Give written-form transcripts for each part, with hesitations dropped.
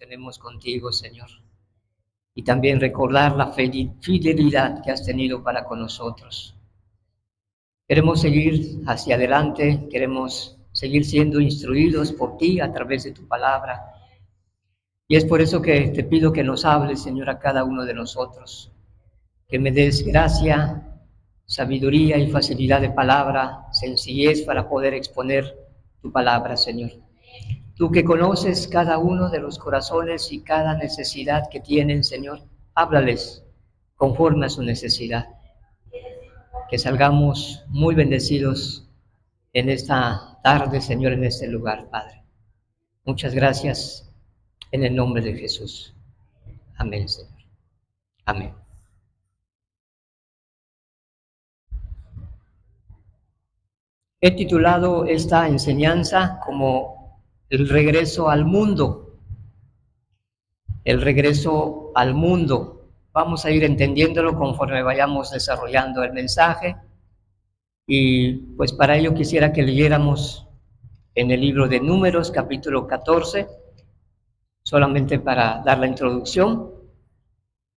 tenemos contigo, Señor. Y también recordar la fidelidad que has tenido para con nosotros. Queremos seguir hacia adelante, queremos seguir siendo instruidos por ti a través de tu palabra. Y es por eso que te pido que nos hables, Señor, a cada uno de nosotros. Que me des gracia, sabiduría y facilidad de palabra, sencillez para poder exponer tu palabra, Señor. Tú que conoces cada uno de los corazones y cada necesidad que tienen, Señor, háblales conforme a su necesidad. Que salgamos muy bendecidos en esta tarde, Señor, en este lugar, Padre. Muchas gracias en el nombre de Jesús. Amén, Señor. Amén. He titulado esta enseñanza como el regreso al mundo. El regreso al mundo. Vamos a ir entendiéndolo conforme vayamos desarrollando el mensaje. Y pues para ello quisiera que leyéramos en el libro de Números, capítulo 14, solamente para dar la introducción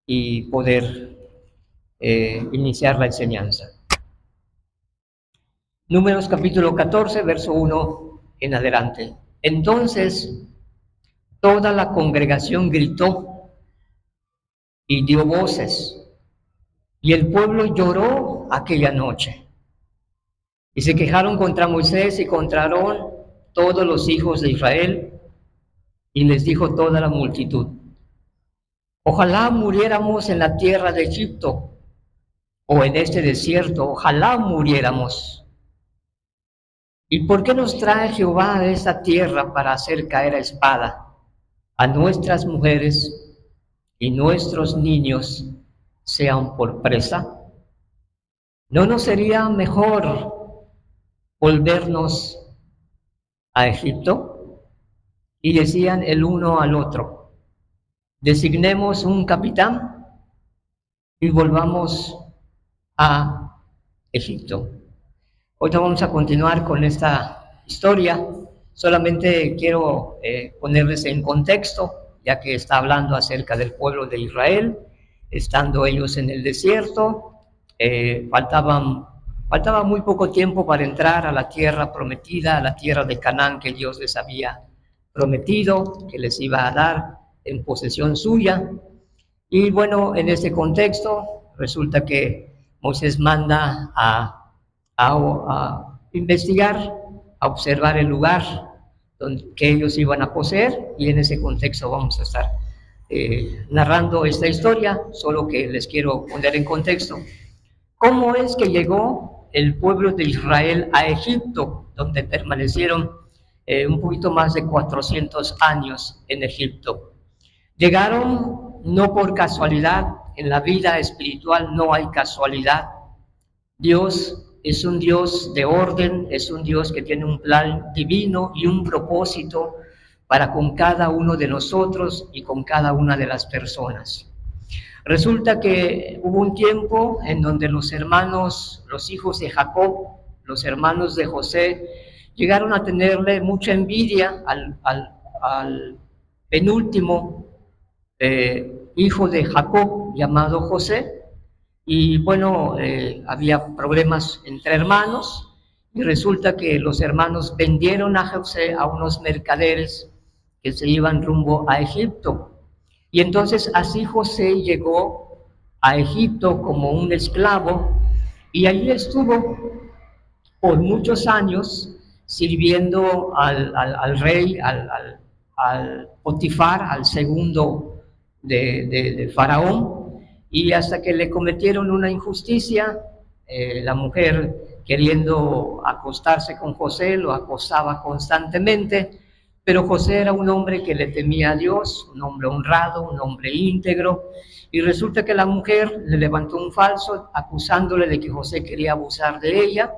y poder iniciar la enseñanza. Números capítulo 14, verso 1 en adelante. Entonces toda la congregación gritó y dio voces, y el pueblo lloró aquella noche. Y se quejaron contra Moisés y contra Aarón todos los hijos de Israel, y les dijo toda la multitud: ojalá muriéramos en la tierra de Egipto, o en este desierto, ojalá muriéramos. ¿Y por qué nos trae Jehová a esta tierra para hacer caer a espada a nuestras mujeres y nuestros niños sean por presa? ¿No nos sería mejor volvernos a Egipto? Y decían el uno al otro: designemos un capitán y volvamos a Egipto. Hoy vamos a continuar con esta historia. Solamente quiero ponerles en contexto, ya que está hablando acerca del pueblo de Israel, estando ellos en el desierto. Faltaba muy poco tiempo para entrar a la tierra prometida, a la tierra de Canaán que Dios les había prometido, que les iba a dar en posesión suya. Y bueno, en este contexto resulta que Moisés manda a investigar, a observar el lugar que ellos iban a poseer, y en ese contexto vamos a estar narrando esta historia, solo que les quiero poner en contexto. ¿Cómo es que llegó el pueblo de Israel a Egipto, donde permanecieron un poquito más de 400 años en Egipto? Llegaron no por casualidad. En la vida espiritual no hay casualidad. Dios es un Dios de orden, es un Dios que tiene un plan divino y un propósito para con cada uno de nosotros y con cada una de las personas. Resulta que hubo un tiempo en donde los hermanos, los hijos de Jacob, los hermanos de José, llegaron a tenerle mucha envidia al penúltimo hijo de Jacob, llamado José. Y bueno, había problemas entre hermanos, y resulta que los hermanos vendieron a José a unos mercaderes que se iban rumbo a Egipto. Y entonces así José llegó a Egipto como un esclavo, y allí estuvo por muchos años sirviendo al rey, al Potifar, al segundo de Faraón. Y hasta que le cometieron una injusticia, la mujer, queriendo acostarse con José, lo acosaba constantemente, pero José era un hombre que le temía a Dios, un hombre honrado, un hombre íntegro, y resulta que la mujer le levantó un falso acusándole de que José quería abusar de ella.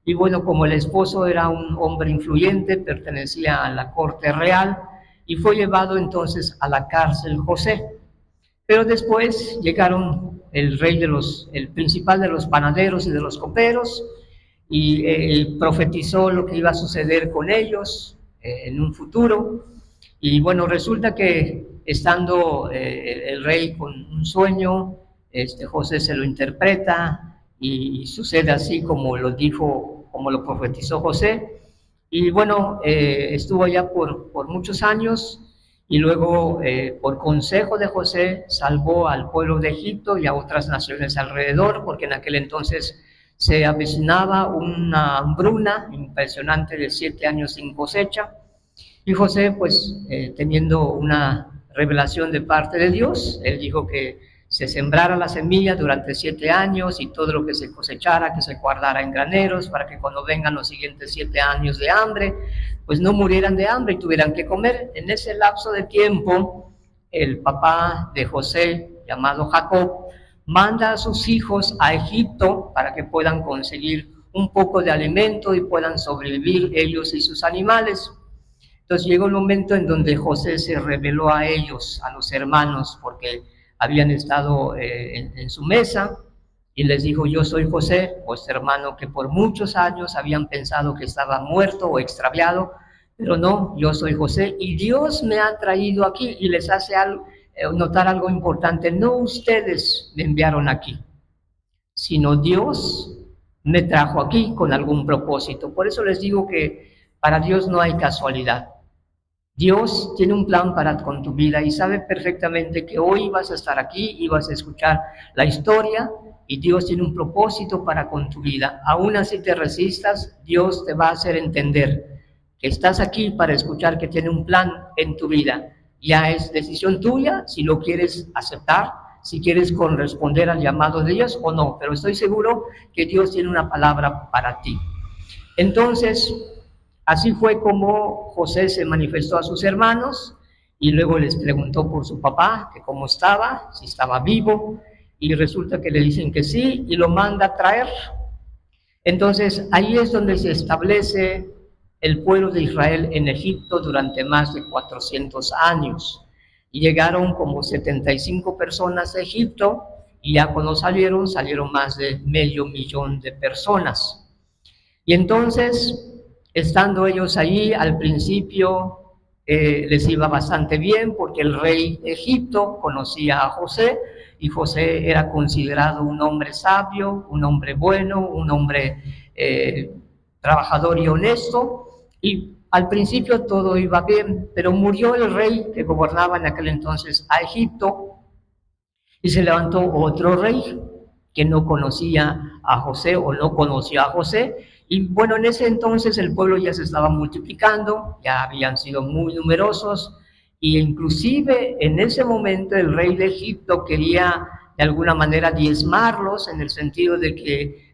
Y bueno, como el esposo era un hombre influyente, pertenecía a la corte real, y fue llevado entonces a la cárcel José. Pero después llegaron el principal de los panaderos y de los coperos, y profetizó lo que iba a suceder con ellos en un futuro. Y bueno, resulta que estando el rey con un sueño, José se lo interpreta y sucede así como lo dijo, como lo profetizó José. Y bueno, estuvo allá por muchos años y luego por consejo de José salvó al pueblo de Egipto y a otras naciones alrededor, porque en aquel entonces se avecinaba una hambruna impresionante de 7 años sin cosecha. Y José, pues teniendo una revelación de parte de Dios, él dijo que se sembrara la semilla durante 7 años y todo lo que se cosechara, que se guardara en graneros, para que cuando vengan los siguientes 7 años de hambre, pues no murieran de hambre y tuvieran que comer. En ese lapso de tiempo, el papá de José, llamado Jacob, manda a sus hijos a Egipto para que puedan conseguir un poco de alimento y puedan sobrevivir ellos y sus animales. Entonces llegó un momento en donde José se reveló a ellos, a los hermanos, porque habían estado en su mesa, y les dijo: yo soy José, vuestro hermano, que por muchos años habían pensado que estaba muerto o extraviado, pero no, yo soy José, y Dios me ha traído aquí. Y les hace notar algo importante: no ustedes me enviaron aquí, sino Dios me trajo aquí con algún propósito. Por eso les digo que para Dios no hay casualidad. Dios tiene un plan con tu vida y sabe perfectamente que hoy vas a estar aquí y vas a escuchar la historia, y Dios tiene un propósito para con tu vida. Aún así te resistas, Dios te va a hacer entender que estás aquí para escuchar que tiene un plan en tu vida. Ya es decisión tuya si lo quieres aceptar, si quieres corresponder al llamado de Dios o no, pero estoy seguro que Dios tiene una palabra para ti. Entonces, así fue como José se manifestó a sus hermanos y luego les preguntó por su papá, que cómo estaba, si estaba vivo, y resulta que le dicen que sí y lo manda a traer. Entonces ahí es donde se establece el pueblo de Israel en Egipto durante más de 400 años. Y llegaron como 75 personas a Egipto, y ya cuando salieron más de 500,000 de personas. Y entonces, estando ellos allí, al principio les iba bastante bien, porque el rey de Egipto conocía a José, y José era considerado un hombre sabio, un hombre bueno, un hombre trabajador y honesto, y al principio todo iba bien, pero murió el rey que gobernaba en aquel entonces a Egipto, y se levantó otro rey que no conocía a José o no conoció a José. Y bueno, en ese entonces el pueblo ya se estaba multiplicando, ya habían sido muy numerosos, y inclusive en ese momento el rey de Egipto quería de alguna manera diezmarlos, en el sentido de que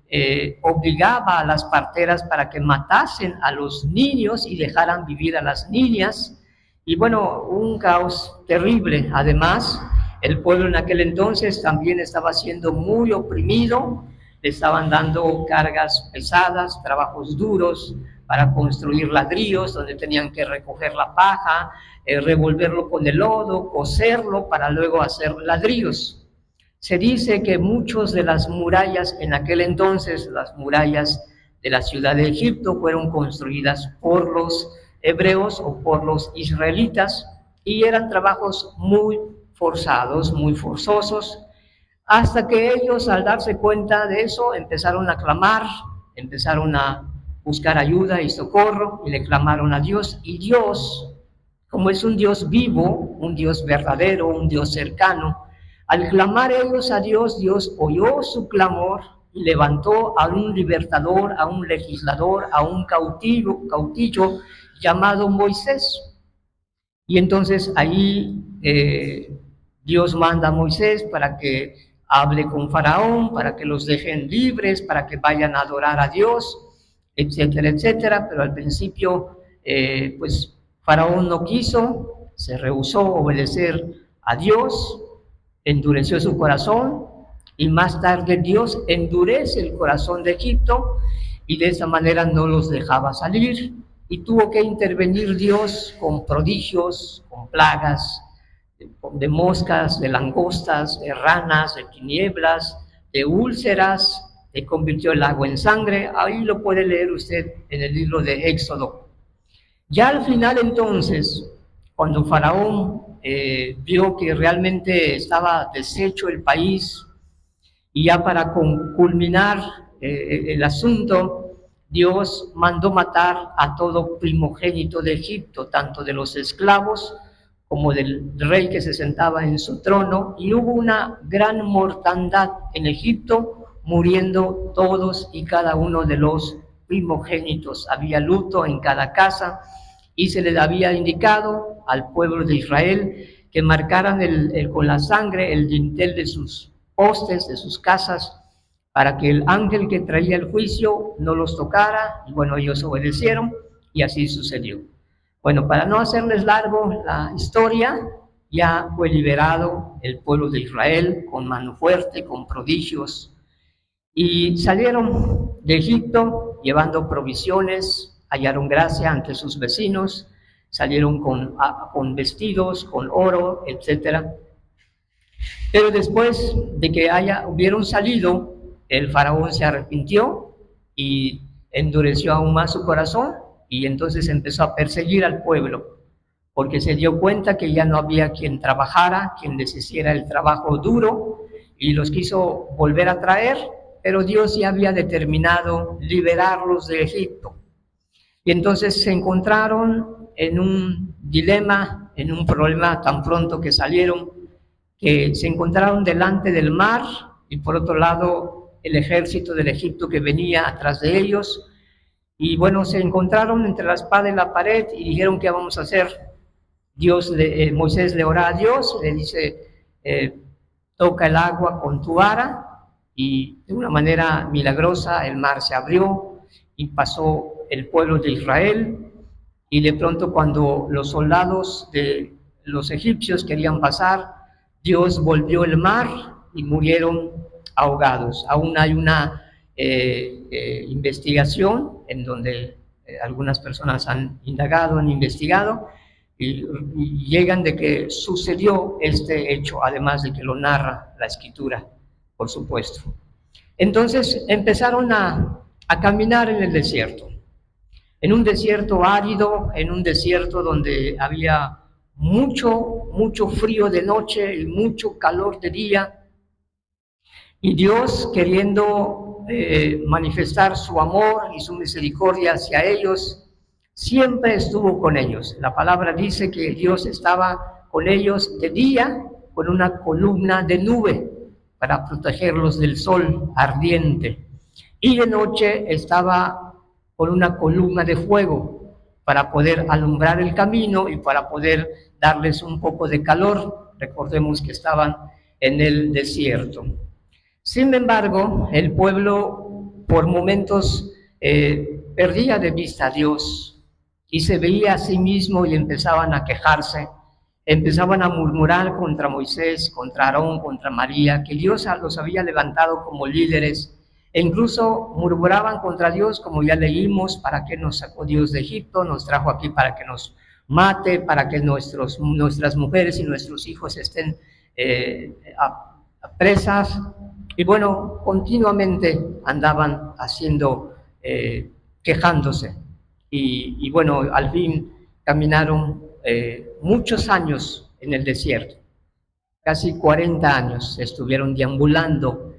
obligaba a las parteras para que matasen a los niños y dejaran vivir a las niñas. Y bueno, un caos terrible. Además, el pueblo en aquel entonces también estaba siendo muy oprimido, le estaban dando cargas pesadas, trabajos duros para construir ladrillos, donde tenían que recoger la paja, revolverlo con el lodo, coserlo para luego hacer ladrillos. Se dice que muchas de las murallas en aquel entonces, las murallas de la ciudad de Egipto, fueron construidas por los hebreos o por los israelitas, y eran trabajos muy forzados, muy forzosos, hasta que ellos, al darse cuenta de eso, empezaron a clamar, empezaron a buscar ayuda y socorro, y le clamaron a Dios. Y Dios, como es un Dios vivo, un Dios verdadero, un Dios cercano, al clamar ellos a Dios, Dios oyó su clamor y levantó a un libertador, a un legislador, a un cautillo llamado Moisés. Y entonces ahí Dios manda a Moisés para que hable con Faraón, para que los dejen libres, para que vayan a adorar a Dios, etcétera, etcétera. Pero al principio, pues Faraón no quiso, se rehusó a obedecer a Dios, endureció su corazón, y más tarde Dios endurece el corazón de Egipto, y de esa manera no los dejaba salir, y tuvo que intervenir Dios con prodigios, con plagas, de moscas, de langostas, de ranas, de tinieblas, de úlceras, que convirtió el agua en sangre. Ahí lo puede leer usted en el libro de Éxodo. Ya al final entonces, cuando Faraón vio que realmente estaba deshecho el país, y ya para culminar el asunto, Dios mandó matar a todo primogénito de Egipto, tanto de los esclavos como del rey que se sentaba en su trono, y hubo una gran mortandad en Egipto, muriendo todos y cada uno de los primogénitos. Había luto en cada casa, y se les había indicado al pueblo de Israel que marcaran con la sangre el dintel de sus postes, de sus casas, para que el ángel que traía el juicio no los tocara. Y bueno, ellos obedecieron y así sucedió. Bueno, para no hacerles largo la historia, ya fue liberado el pueblo de Israel con mano fuerte, con prodigios, y salieron de Egipto llevando provisiones, hallaron gracia ante sus vecinos, salieron con vestidos, con oro, etcétera. Pero después de que hubieron salido, el faraón se arrepintió y endureció aún más su corazón, y entonces empezó a perseguir al pueblo, porque se dio cuenta que ya no había quien trabajara, quien les hiciera el trabajo duro, y los quiso volver a traer, pero Dios ya había determinado liberarlos de Egipto. Y entonces se encontraron en un dilema, en un problema tan pronto que salieron, que se encontraron delante del mar, y por otro lado el ejército del Egipto que venía atrás de ellos. Y bueno, se encontraron entre la espada y la pared y dijeron: ¿qué vamos a hacer? Moisés le ora a Dios, le dice: toca el agua con tu vara, y de una manera milagrosa el mar se abrió y pasó el pueblo de Israel. Y de pronto, cuando los soldados de los egipcios querían pasar, Dios volvió el mar y murieron ahogados. Aún hay una investigación en donde algunas personas han indagado, han investigado, y llegan de que sucedió este hecho, además de que lo narra la Escritura, por supuesto. Entonces empezaron a caminar en el desierto, en un desierto árido, en un desierto donde había mucho frío de noche y mucho calor de día. Y Dios, queriendo manifestar su amor y su misericordia hacia ellos, siempre estuvo con ellos. La palabra dice que Dios estaba con ellos de día con una columna de nube para protegerlos del sol ardiente, y de noche estaba con una columna de fuego para poder alumbrar el camino y para poder darles un poco de calor. Recordemos que estaban en el desierto. Sin embargo, el pueblo por momentos perdía de vista a Dios y se veía a sí mismo, y empezaban a quejarse, empezaban a murmurar contra Moisés, contra Aarón, contra María, que Dios los había levantado como líderes, e incluso murmuraban contra Dios, como ya leímos: ¿para qué nos sacó Dios de Egipto? Nos trajo aquí para que nos mate, para que nuestras mujeres y nuestros hijos estén presas. Y bueno, continuamente andaban quejándose. Y bueno, al fin caminaron muchos años en el desierto. Casi 40 años estuvieron deambulando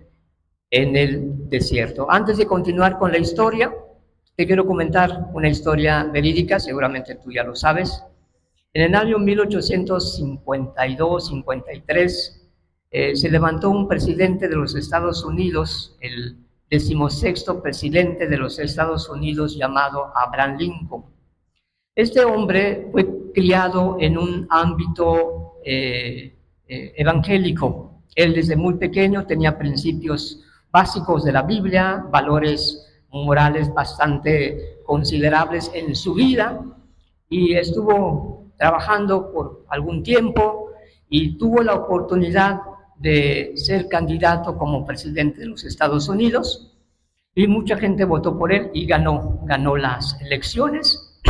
en el desierto. Antes de continuar con la historia, te quiero comentar una historia verídica, seguramente tú ya lo sabes. En el año 1852-53 se levantó un presidente de los Estados Unidos, el 16º presidente de los Estados Unidos, llamado Abraham Lincoln. Este hombre fue criado en un ámbito evangélico. Él desde muy pequeño tenía principios básicos de la Biblia, valores morales bastante considerables en su vida, y estuvo trabajando por algún tiempo y tuvo la oportunidad de ser candidato como presidente de los Estados Unidos, y mucha gente votó por él y ganó las elecciones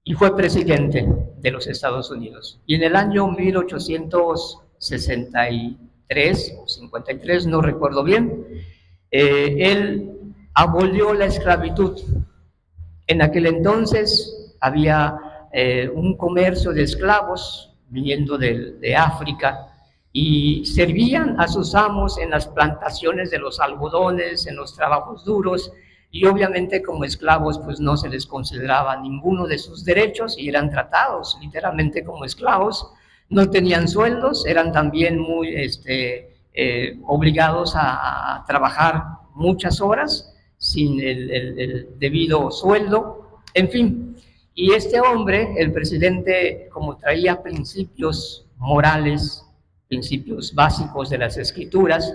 y fue presidente de los Estados Unidos. Y en el año 1863 o 53, no recuerdo bien, él abolió la esclavitud. En aquel entonces había un comercio de esclavos viniendo de África y servían a sus amos en las plantaciones de los algodones, en los trabajos duros, y obviamente como esclavos pues no se les consideraba ninguno de sus derechos y eran tratados literalmente como esclavos, no tenían sueldos, eran también muy obligados a trabajar muchas horas sin el debido sueldo, en fin. Y este hombre, el presidente, como traía principios morales, principios básicos de las escrituras,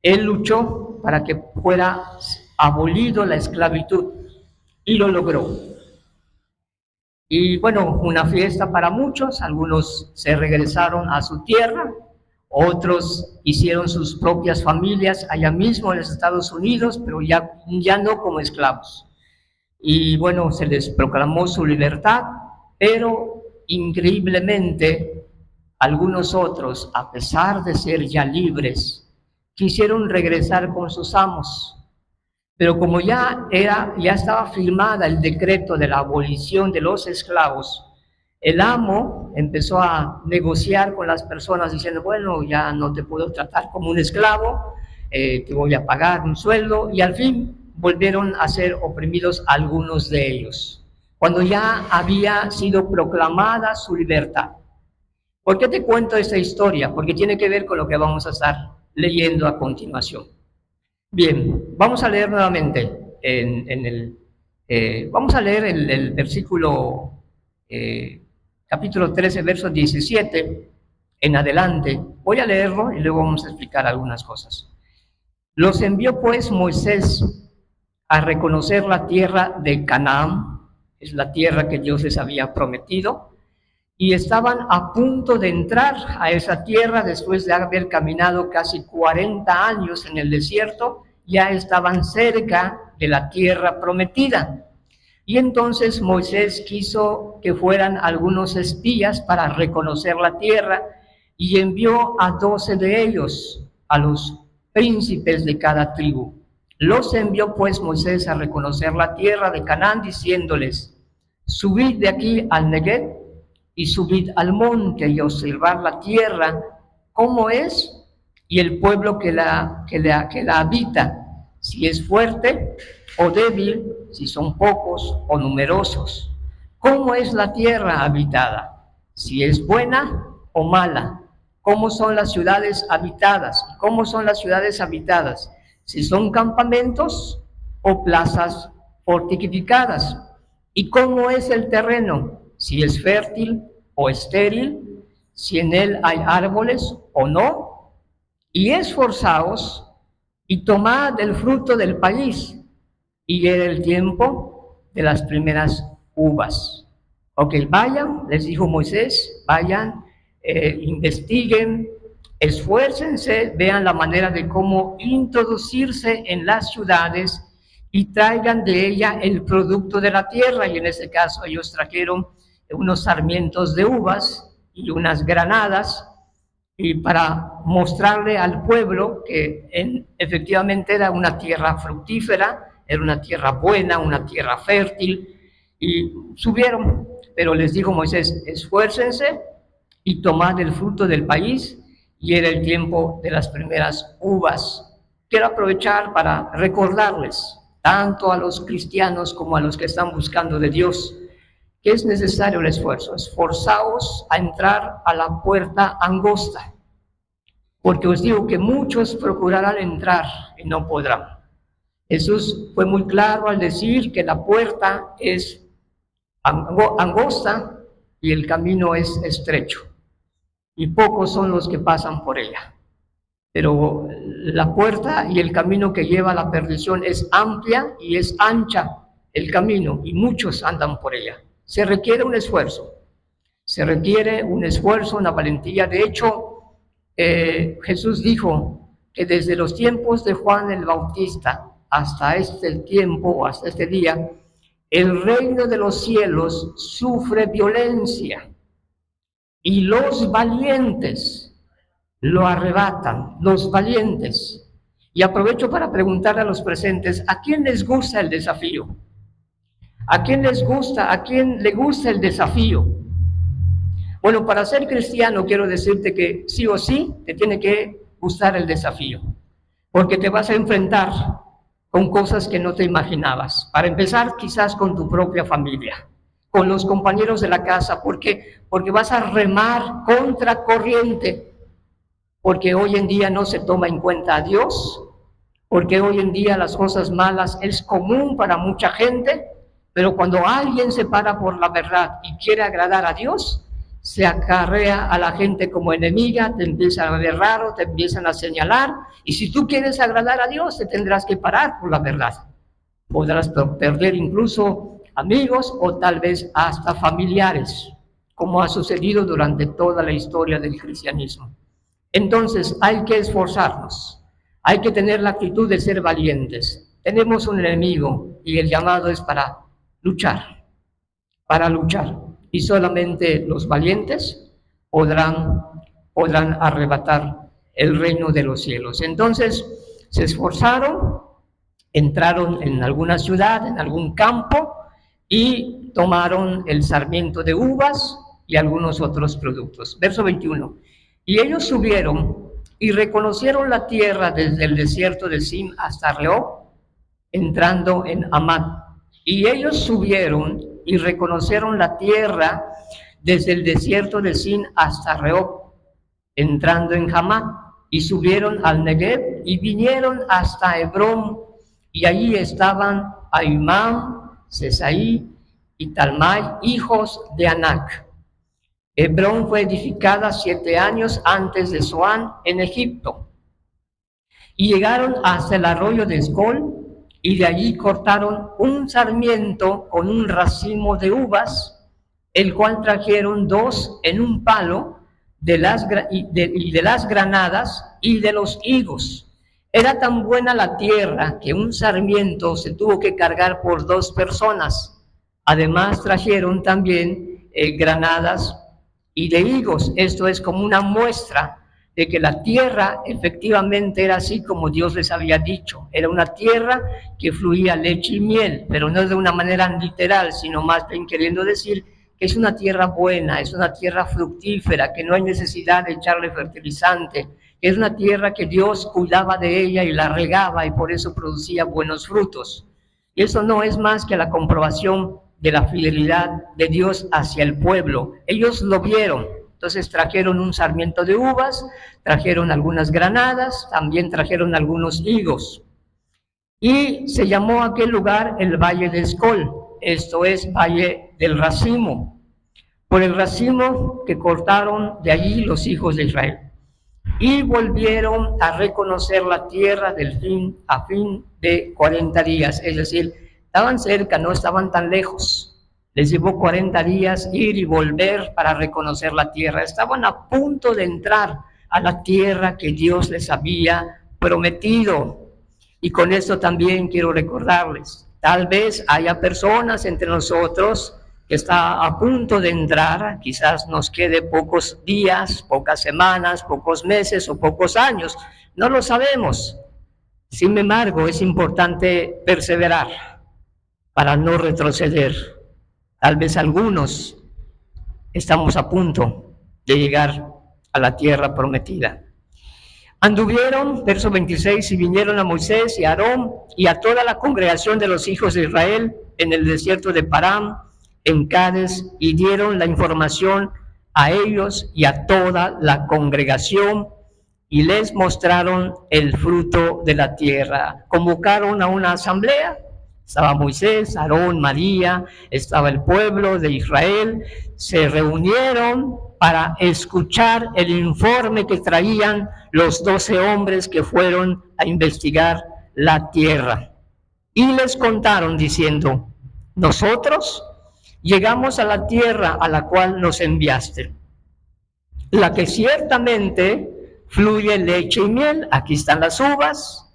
él luchó para que fuera abolido la esclavitud y lo logró. Y bueno, una fiesta para muchos, algunos se regresaron a su tierra, otros hicieron sus propias familias allá mismo en los Estados Unidos, pero ya no como esclavos. Y bueno, se les proclamó su libertad, pero increíblemente algunos otros, a pesar de ser ya libres, quisieron regresar con sus amos. Pero como ya estaba firmada el decreto de la abolición de los esclavos, el amo empezó a negociar con las personas diciendo, bueno, ya no te puedo tratar como un esclavo, te voy a pagar un sueldo, y al fin volvieron a ser oprimidos algunos de ellos, cuando ya había sido proclamada su libertad. ¿Por qué te cuento esta historia? Porque tiene que ver con lo que vamos a estar leyendo a continuación. Bien, vamos a leer nuevamente vamos a leer el versículo capítulo 13, verso 17 en adelante. Voy a leerlo y luego vamos a explicar algunas cosas. Los envió pues Moisés a reconocer la tierra de Canaán, es la tierra que Dios les había prometido, y estaban a punto de entrar a esa tierra después de haber caminado casi 40 años en el desierto, ya estaban cerca de la tierra prometida. Y entonces Moisés quiso que fueran algunos espías para reconocer la tierra y envió a 12 de ellos, a los príncipes de cada tribu. Los envió pues Moisés a reconocer la tierra de Canaán, diciéndoles, subid de aquí al Negev y subid al monte y observar la tierra, cómo es, y el pueblo que la habita, si es fuerte o débil, si son pocos o numerosos. ¿Cómo es la tierra habitada? Si es buena o mala. ¿Cómo son las ciudades habitadas? ¿Cómo son las ciudades habitadas? Si son campamentos o plazas fortificadas. ¿Y cómo es el terreno? Si es fértil o estéril, si en él hay árboles o no. Y esforzaos y tomad el fruto del país. Y era el tiempo de las primeras uvas. Ok, vayan, les dijo Moisés, vayan, investiguen, esfuércense, vean la manera de cómo introducirse en las ciudades y traigan de ella el producto de la tierra. Y en este caso ellos trajeron unos sarmientos de uvas y unas granadas, y para mostrarle al pueblo que efectivamente era una tierra fructífera, era una tierra buena, una tierra fértil, y subieron. Pero les dijo Moisés, esfuércense y tomad el fruto del país, y era el tiempo de las primeras uvas. Quiero aprovechar para recordarles, tanto a los cristianos como a los que están buscando de Dios, que es necesario el esfuerzo. Esforzaos a entrar a la puerta angosta, porque os digo que muchos procurarán entrar y no podrán. Jesús fue muy claro al decir que la puerta es angosta y el camino es estrecho, y pocos son los que pasan por ella. Pero la puerta y el camino que lleva a la perdición es amplia y es ancha el camino, y muchos andan por ella. Se requiere un esfuerzo, una valentía. De hecho, Jesús dijo que desde los tiempos de Juan el Bautista hasta este tiempo, hasta este día, el reino de los cielos sufre violencia y los valientes lo arrebatan, los valientes. Y aprovecho para preguntarle a los presentes, ¿a quién les gusta el desafío? ¿A quién les gusta? ¿A quién le gusta el desafío? Bueno, para ser cristiano quiero decirte que sí o sí te tiene que gustar el desafío, porque te vas a enfrentar con cosas que no te imaginabas. Para empezar, quizás con tu propia familia, con los compañeros de la casa, porque vas a remar contra corriente, porque hoy en día no se toma en cuenta a Dios, porque hoy en día las cosas malas es común para mucha gente, pero cuando alguien se para por la verdad y quiere agradar a Dios, se acarrea a la gente como enemiga, te empiezan a ver raro, te empiezan a señalar, y si tú quieres agradar a Dios, te tendrás que parar por la verdad. Podrás perder incluso amigos o tal vez hasta familiares, como ha sucedido durante toda la historia del cristianismo. Entonces hay que esforzarnos, hay que tener la actitud de ser valientes. Tenemos un enemigo y el llamado es para luchar, y solamente los valientes podrán arrebatar el reino de los cielos. Entonces se esforzaron, entraron en alguna ciudad, en algún campo, y tomaron el sarmiento de uvas y algunos otros productos. Verso 21. Y ellos subieron y reconocieron la tierra desde el desierto de Zin hasta Rehob, entrando en Hamat. Y ellos subieron y reconocieron la tierra desde el desierto de Zin hasta Rehob, entrando en Hamat. Y subieron al Negev y vinieron hasta Hebrón, y allí estaban Ahimán, Sesaí y Talmai, hijos de Anac. Hebrón fue edificada 7 años antes de Zoán en Egipto. Y llegaron hasta el arroyo de Escol, y de allí cortaron un sarmiento con un racimo de uvas, el cual trajeron 2 en un palo, de las granadas y de los higos. Era tan buena la tierra que un sarmiento se tuvo que cargar por 2 personas. Además trajeron también granadas y de higos. Esto es como una muestra de que la tierra efectivamente era así como Dios les había dicho. Era una tierra que fluía leche y miel, pero no de una manera literal, sino más bien queriendo decir que es una tierra buena, es una tierra fructífera, que no hay necesidad de echarle fertilizante, que es una tierra que Dios cuidaba de ella y la regaba y por eso producía buenos frutos. Y eso no es más que la comprobación de la fidelidad de Dios hacia el pueblo. Ellos lo vieron. Entonces trajeron un sarmiento de uvas, trajeron algunas granadas, también trajeron algunos higos. Y se llamó aquel lugar el Valle de Escol, esto es Valle del Racimo, por el racimo que cortaron de allí los hijos de Israel. Y volvieron a reconocer la tierra a fin de 40 días, es decir, estaban cerca, no estaban tan lejos. Les llevó 40 días ir y volver para reconocer la tierra. Estaban a punto de entrar a la tierra que Dios les había prometido. Y con esto también quiero recordarles, tal vez haya personas entre nosotros que está a punto de entrar, quizás nos quede pocos días, pocas semanas, pocos meses o pocos años, no lo sabemos. Sin embargo, es importante perseverar para no retroceder. Tal vez algunos estamos a punto de llegar a la tierra prometida. Anduvieron, verso 26, y vinieron a Moisés y a Aarón y a toda la congregación de los hijos de Israel en el desierto de Parán, en Cades, y dieron la información a ellos y a toda la congregación, y les mostraron el fruto de la tierra. Convocaron a una asamblea, estaba Moisés, Aarón, María, estaba el pueblo de Israel, se reunieron para escuchar el informe que traían los 12 hombres que fueron a investigar la tierra. Y les contaron diciendo, nosotros llegamos a la tierra a la cual nos enviaste, la que ciertamente fluye leche y miel. Aquí están las uvas,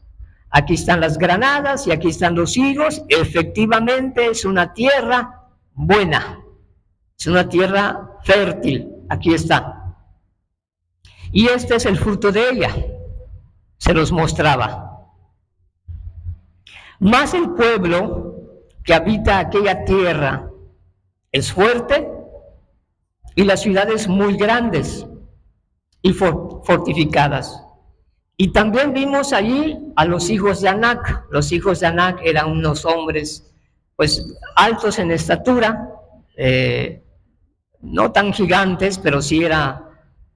aquí están las granadas y aquí están los higos. Efectivamente es una tierra buena, es una tierra fértil. Aquí está. Y este es el fruto de ella. Se los mostraba. Mas el pueblo que habita aquella tierra es fuerte y las ciudades muy grandes y fortificadas. Y también vimos allí a los hijos de Anac. Los hijos de Anac eran unos hombres pues altos en estatura, no tan gigantes, pero sí eran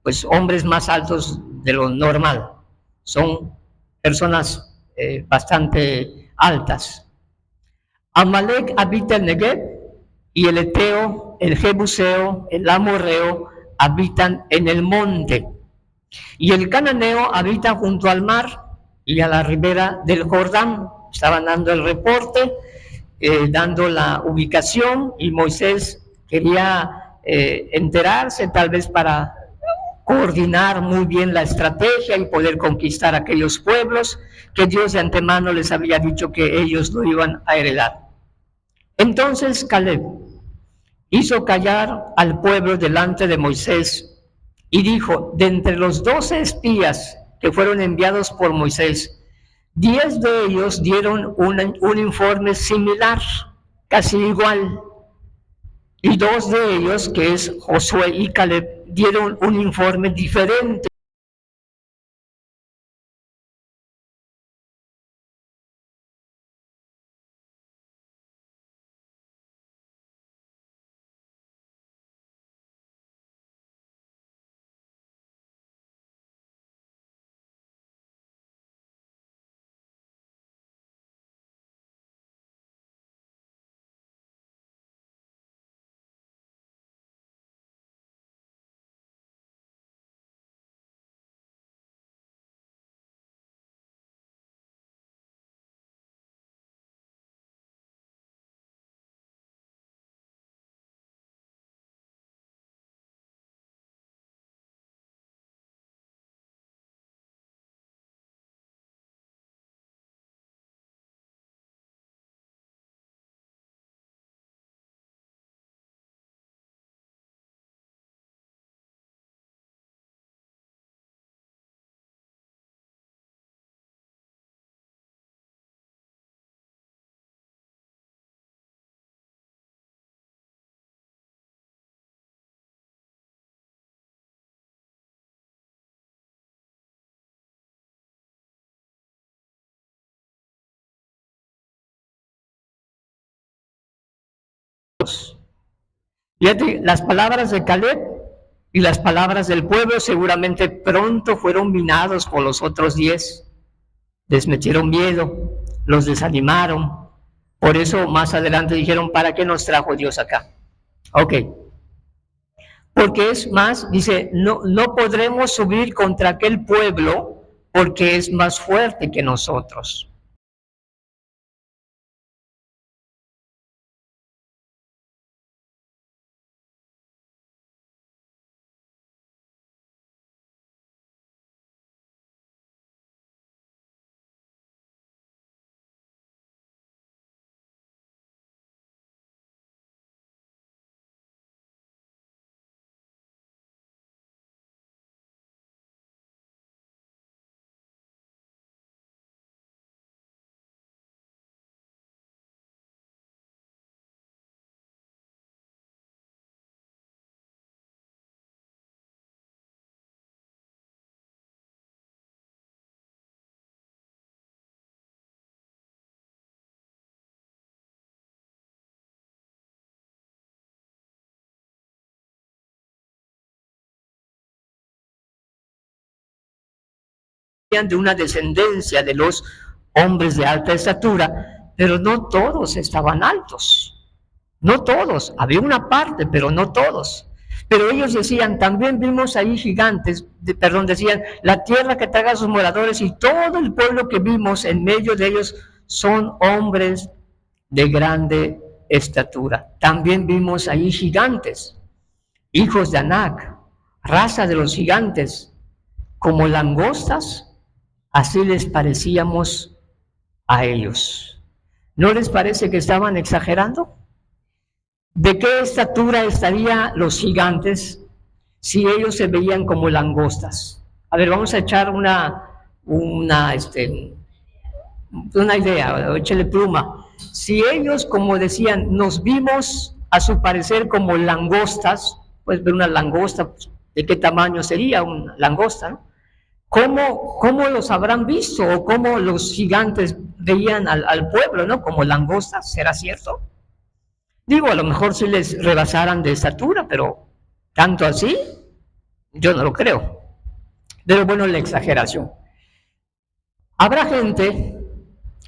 pues hombres más altos de lo normal. Son personas bastante altas. Amalek habita el Negev, y el Eteo, el Jebuseo, el Amorreo habitan en el monte, y el Cananeo habita junto al mar y a la ribera del Jordán. Estaban dando el reporte, dando la ubicación, y Moisés quería enterarse tal vez para coordinar muy bien la estrategia y poder conquistar aquellos pueblos que Dios de antemano les había dicho que ellos lo iban a heredar. Entonces Caleb hizo callar al pueblo delante de Moisés y dijo: de entre los 12 espías que fueron enviados por Moisés, 10 de ellos dieron un informe similar, casi igual, y 2 de ellos, que es Josué y Caleb, dieron un informe diferente. Fíjate, las palabras de Caleb y las palabras del pueblo seguramente pronto fueron minados por los otros 10. Les metieron miedo, los desanimaron. Por eso más adelante dijeron: ¿para qué nos trajo Dios acá? Ok. Porque es más, dice, no podremos subir contra aquel pueblo porque es más fuerte que nosotros. De una descendencia de los hombres de alta estatura, pero no todos estaban altos, no todos, había una parte, pero no todos. Pero ellos decían: también vimos ahí gigantes, decían, la tierra que traga a sus moradores, y todo el pueblo que vimos en medio de ellos son hombres de grande estatura. También vimos ahí gigantes, hijos de Anac, raza de los gigantes, como langostas. Así les parecíamos a ellos. ¿No les parece que estaban exagerando? ¿De qué estatura estarían los gigantes si ellos se veían como langostas? A ver, vamos a echar una idea, échale pluma. si ellos, como decían, nos vimos a su parecer como langostas, puedes ver una langosta, pues, ¿de qué tamaño sería una langosta, no? ¿Cómo los habrán visto? ¿O cómo los gigantes veían al pueblo, ¿no? Como langostas, ¿será cierto? Digo, a lo mejor si les rebasaran de estatura, pero tanto así, yo no lo creo. Pero bueno, la exageración. Habrá gente,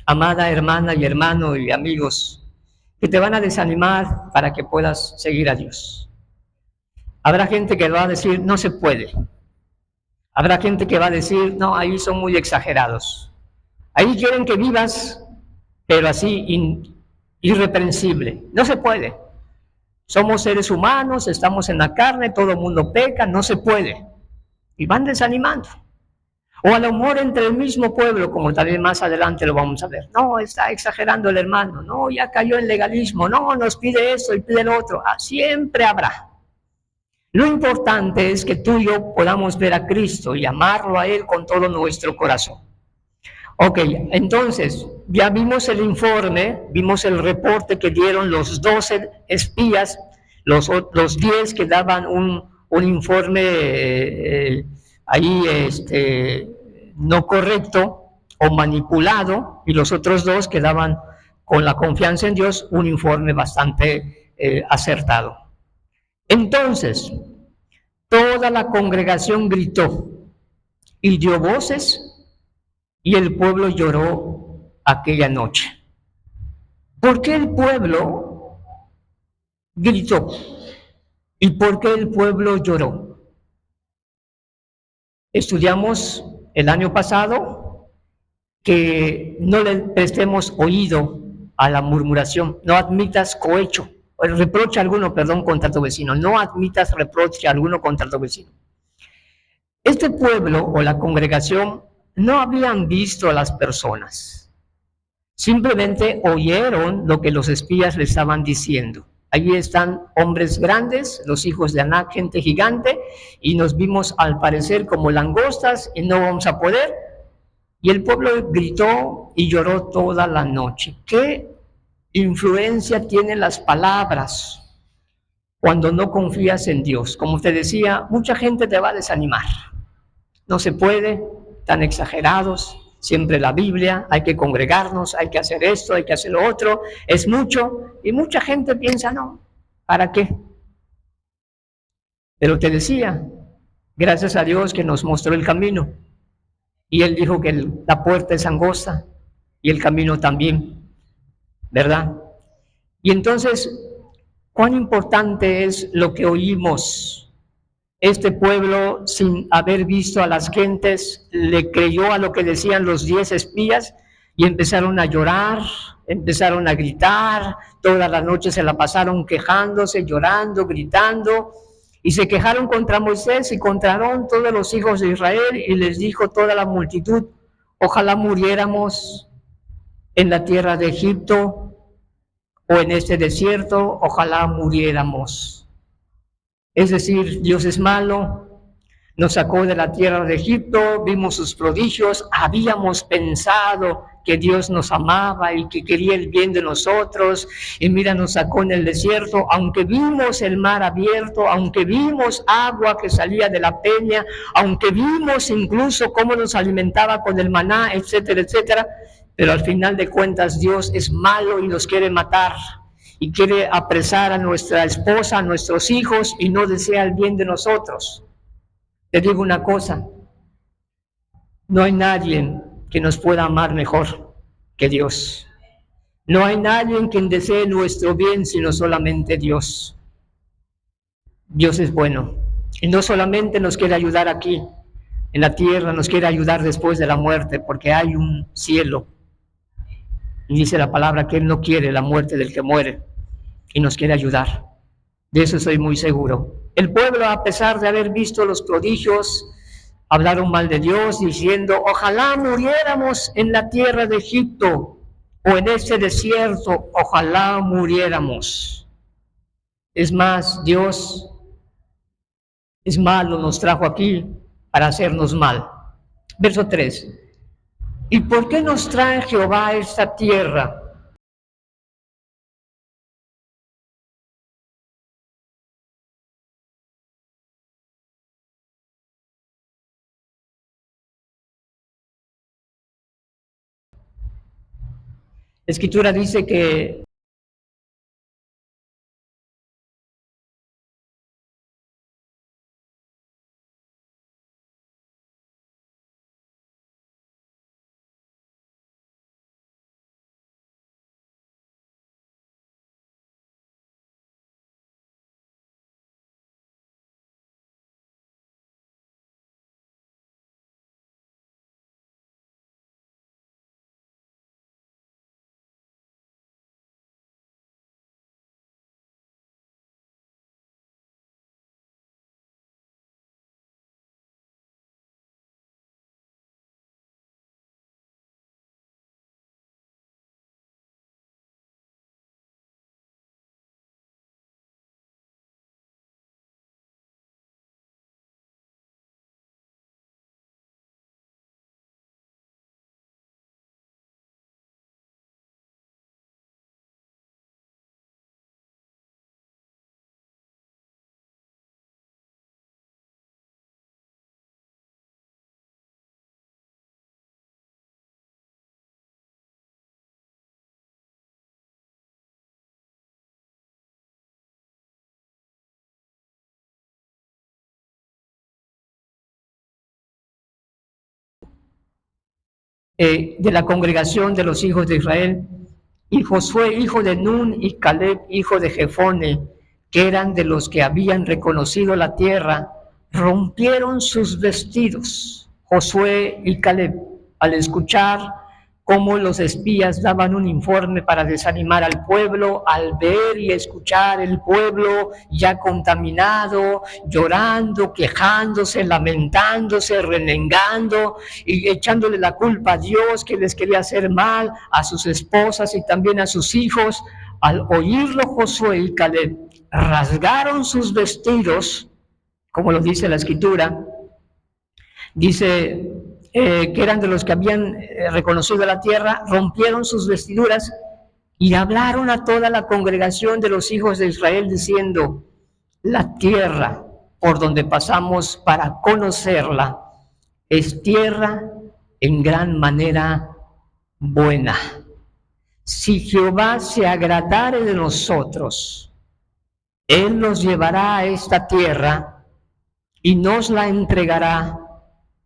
amada hermana y hermano y amigos, que te van a desanimar para que puedas seguir a Dios. Habrá gente que va a decir, no se puede. Habrá gente que va a decir, no, ahí son muy exagerados. Ahí quieren que vivas, pero así irreprensible. No se puede. Somos seres humanos, estamos en la carne, todo el mundo peca, no se puede. Y van desanimando. O a lo mejor entre el mismo pueblo, como también más adelante lo vamos a ver. No, está exagerando el hermano. No, ya cayó en legalismo. No, nos pide esto y pide lo otro. Siempre habrá. Lo importante es que tú y yo podamos ver a Cristo y amarlo a Él con todo nuestro corazón. Ok, entonces, ya vimos el informe, vimos el reporte que dieron los 12 espías, los 10 que daban un informe ahí no correcto o manipulado, y los otros 2 que daban con la confianza en Dios un informe bastante acertado. Entonces, toda la congregación gritó y dio voces, y el pueblo lloró aquella noche. ¿Por qué el pueblo gritó? ¿Y por qué el pueblo lloró? Estudiamos el año pasado que no le prestemos oído a la murmuración, no admitas cohecho, reproche alguno, contra tu vecino, no admitas reproche alguno contra tu vecino. Este pueblo o la congregación no habían visto a las personas, simplemente oyeron lo que los espías le estaban diciendo. Allí están hombres grandes, los hijos de Anac, gente gigante, y nos vimos al parecer como langostas y no vamos a poder. Y el pueblo gritó y lloró toda la noche. ¿Qué influencia tienen las palabras cuando no confías en Dios? Como te decía, mucha gente te va a desanimar. No se puede, tan exagerados, siempre la Biblia, hay que congregarnos, hay que hacer esto, hay que hacer lo otro, es mucho, y mucha gente piensa, no, ¿para qué? Pero te decía, gracias a Dios que nos mostró el camino, y Él dijo que la puerta es angosta, y el camino también, ¿verdad? Y entonces, ¿cuán importante es lo que oímos? Este pueblo, sin haber visto a las gentes, le creyó a lo que decían los 10 espías y empezaron a llorar, empezaron a gritar, toda la noche se la pasaron quejándose, llorando, gritando, y se quejaron contra Moisés y contra Aarón, todos los hijos de Israel, y les dijo toda la multitud, ojalá muriéramos en la tierra de Egipto o en este desierto, ojalá muriéramos. Es decir, Dios es malo, nos sacó de la tierra de Egipto, vimos sus prodigios, habíamos pensado que Dios nos amaba y que quería el bien de nosotros, y mira, nos sacó en el desierto, aunque vimos el mar abierto, aunque vimos agua que salía de la peña, aunque vimos incluso cómo nos alimentaba con el maná, etcétera, etcétera, pero al final de cuentas Dios es malo y nos quiere matar. Y quiere apresar a nuestra esposa, a nuestros hijos, y no desea el bien de nosotros. Te digo una cosa, no hay nadie que nos pueda amar mejor que Dios. No hay nadie quien desee nuestro bien, sino solamente Dios. Dios es bueno, y no solamente nos quiere ayudar aquí, en la tierra, nos quiere ayudar después de la muerte, porque hay un cielo. Y dice la palabra que Él no quiere la muerte del que muere, y nos quiere ayudar. De eso estoy muy seguro. El pueblo, a pesar de haber visto los prodigios, hablaron mal de Dios, diciendo, ojalá muriéramos en la tierra de Egipto, o en este desierto, ojalá muriéramos. Es más, Dios es malo, nos trajo aquí para hacernos mal. Verso 3. ¿Y por qué nos trae Jehová a esta tierra La Escritura dice que de la congregación de los hijos de Israel, y Josué, hijo de Nun, y Caleb, hijo de Jefone, que eran de los que habían reconocido la tierra, rompieron sus vestidos. Josué y Caleb, al escuchar cómo los espías daban un informe para desanimar al pueblo, al ver y escuchar el pueblo ya contaminado, llorando, quejándose, lamentándose, renegando y echándole la culpa a Dios que les quería hacer mal, a sus esposas y también a sus hijos, al oírlo Josué y Caleb, rasgaron sus vestidos, como lo dice la Escritura. Dice que eran de los que habían reconocido la tierra, rompieron sus vestiduras y hablaron a toda la congregación de los hijos de Israel diciendo: la tierra por donde pasamos para conocerla es tierra en gran manera buena. Si Jehová se agradare de nosotros, Él nos llevará a esta tierra y nos la entregará,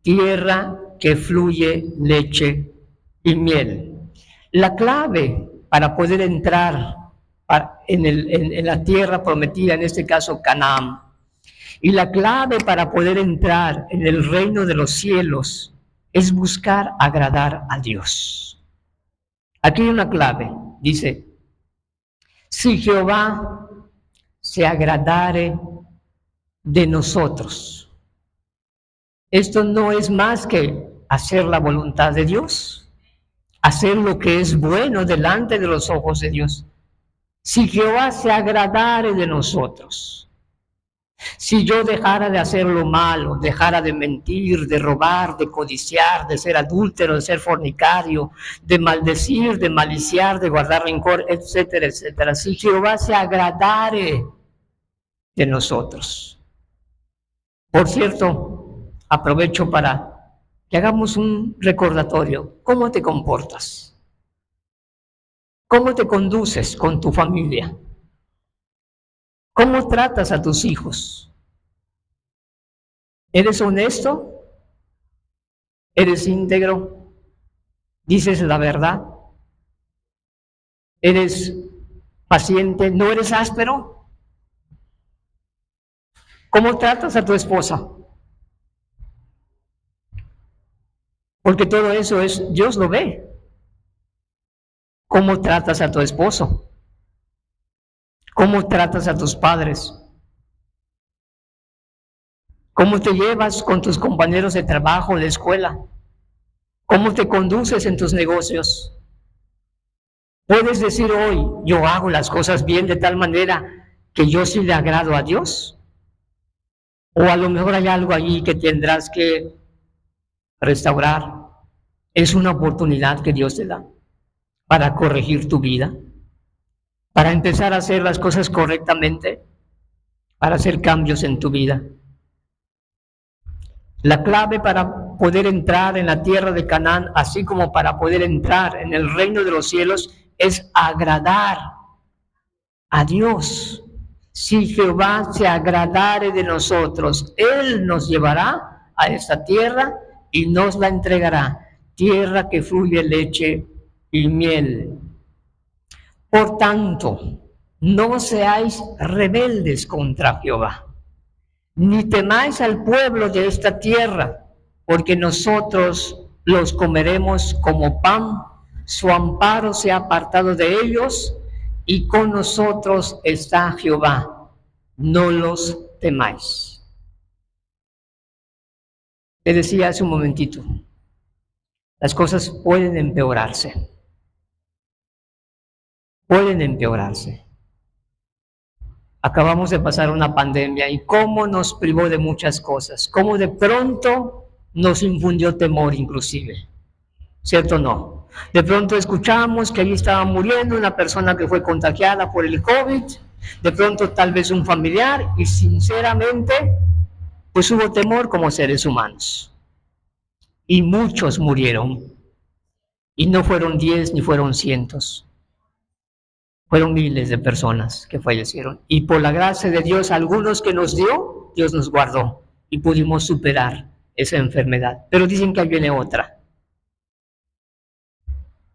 tierra que fluye leche y miel. La clave para poder entrar en la tierra prometida, en este caso Canaán, y la clave para poder entrar en el reino de los cielos es buscar agradar a Dios. Aquí hay una clave, dice: si Jehová se agradare de nosotros. Esto no es más que hacer la voluntad de Dios, hacer lo que es bueno delante de los ojos de Dios. Si Jehová se agradare de nosotros, si yo dejara de hacer lo malo, dejara de mentir, de robar, de codiciar, de ser adúltero, de ser fornicario, de maldecir, de maliciar, de guardar rencor, etcétera, etcétera. Si Jehová se agradare de nosotros. Por cierto, aprovecho para que hagamos un recordatorio. ¿Cómo te comportas? ¿Cómo te conduces con tu familia? ¿Cómo tratas a tus hijos? ¿Eres honesto? ¿Eres íntegro? ¿Dices la verdad? ¿Eres paciente? ¿No eres áspero? ¿Cómo tratas a tu esposa? Porque todo eso Dios lo ve. ¿Cómo tratas a tu esposo? ¿Cómo tratas a tus padres? ¿Cómo te llevas con tus compañeros de trabajo, de escuela? ¿Cómo te conduces en tus negocios? ¿Puedes decir hoy: yo hago las cosas bien de tal manera que yo sí le agrado a Dios? ¿O a lo mejor hay algo allí que tendrás que restaurar? Es una oportunidad que Dios te da para corregir tu vida, para empezar a hacer las cosas correctamente, para hacer cambios en tu vida. La clave para poder entrar en la tierra de Canaán, así como para poder entrar en el reino de los cielos, es agradar a Dios. Si Jehová se agradare de nosotros, Él nos llevará a esta tierra y nos la entregará, tierra que fluye leche y miel. Por tanto, no seáis rebeldes contra Jehová, ni temáis al pueblo de esta tierra, porque nosotros los comeremos como pan, su amparo se ha apartado de ellos, y con nosotros está Jehová, no los temáis. Te decía hace un momentito, las cosas pueden empeorarse. Pueden empeorarse. Acabamos de pasar una pandemia y cómo nos privó de muchas cosas, cómo de pronto nos infundió temor inclusive, ¿cierto o no? De pronto escuchamos que allí estaba muriendo una persona que fue contagiada por el COVID, de pronto tal vez un familiar, y sinceramente pues hubo temor como seres humanos. Y muchos murieron, y no fueron 10 ni fueron cientos. Fueron miles de personas que fallecieron. Y por la gracia de Dios, algunos que nos dio, Dios nos guardó y pudimos superar esa enfermedad. Pero dicen que ahí viene otra.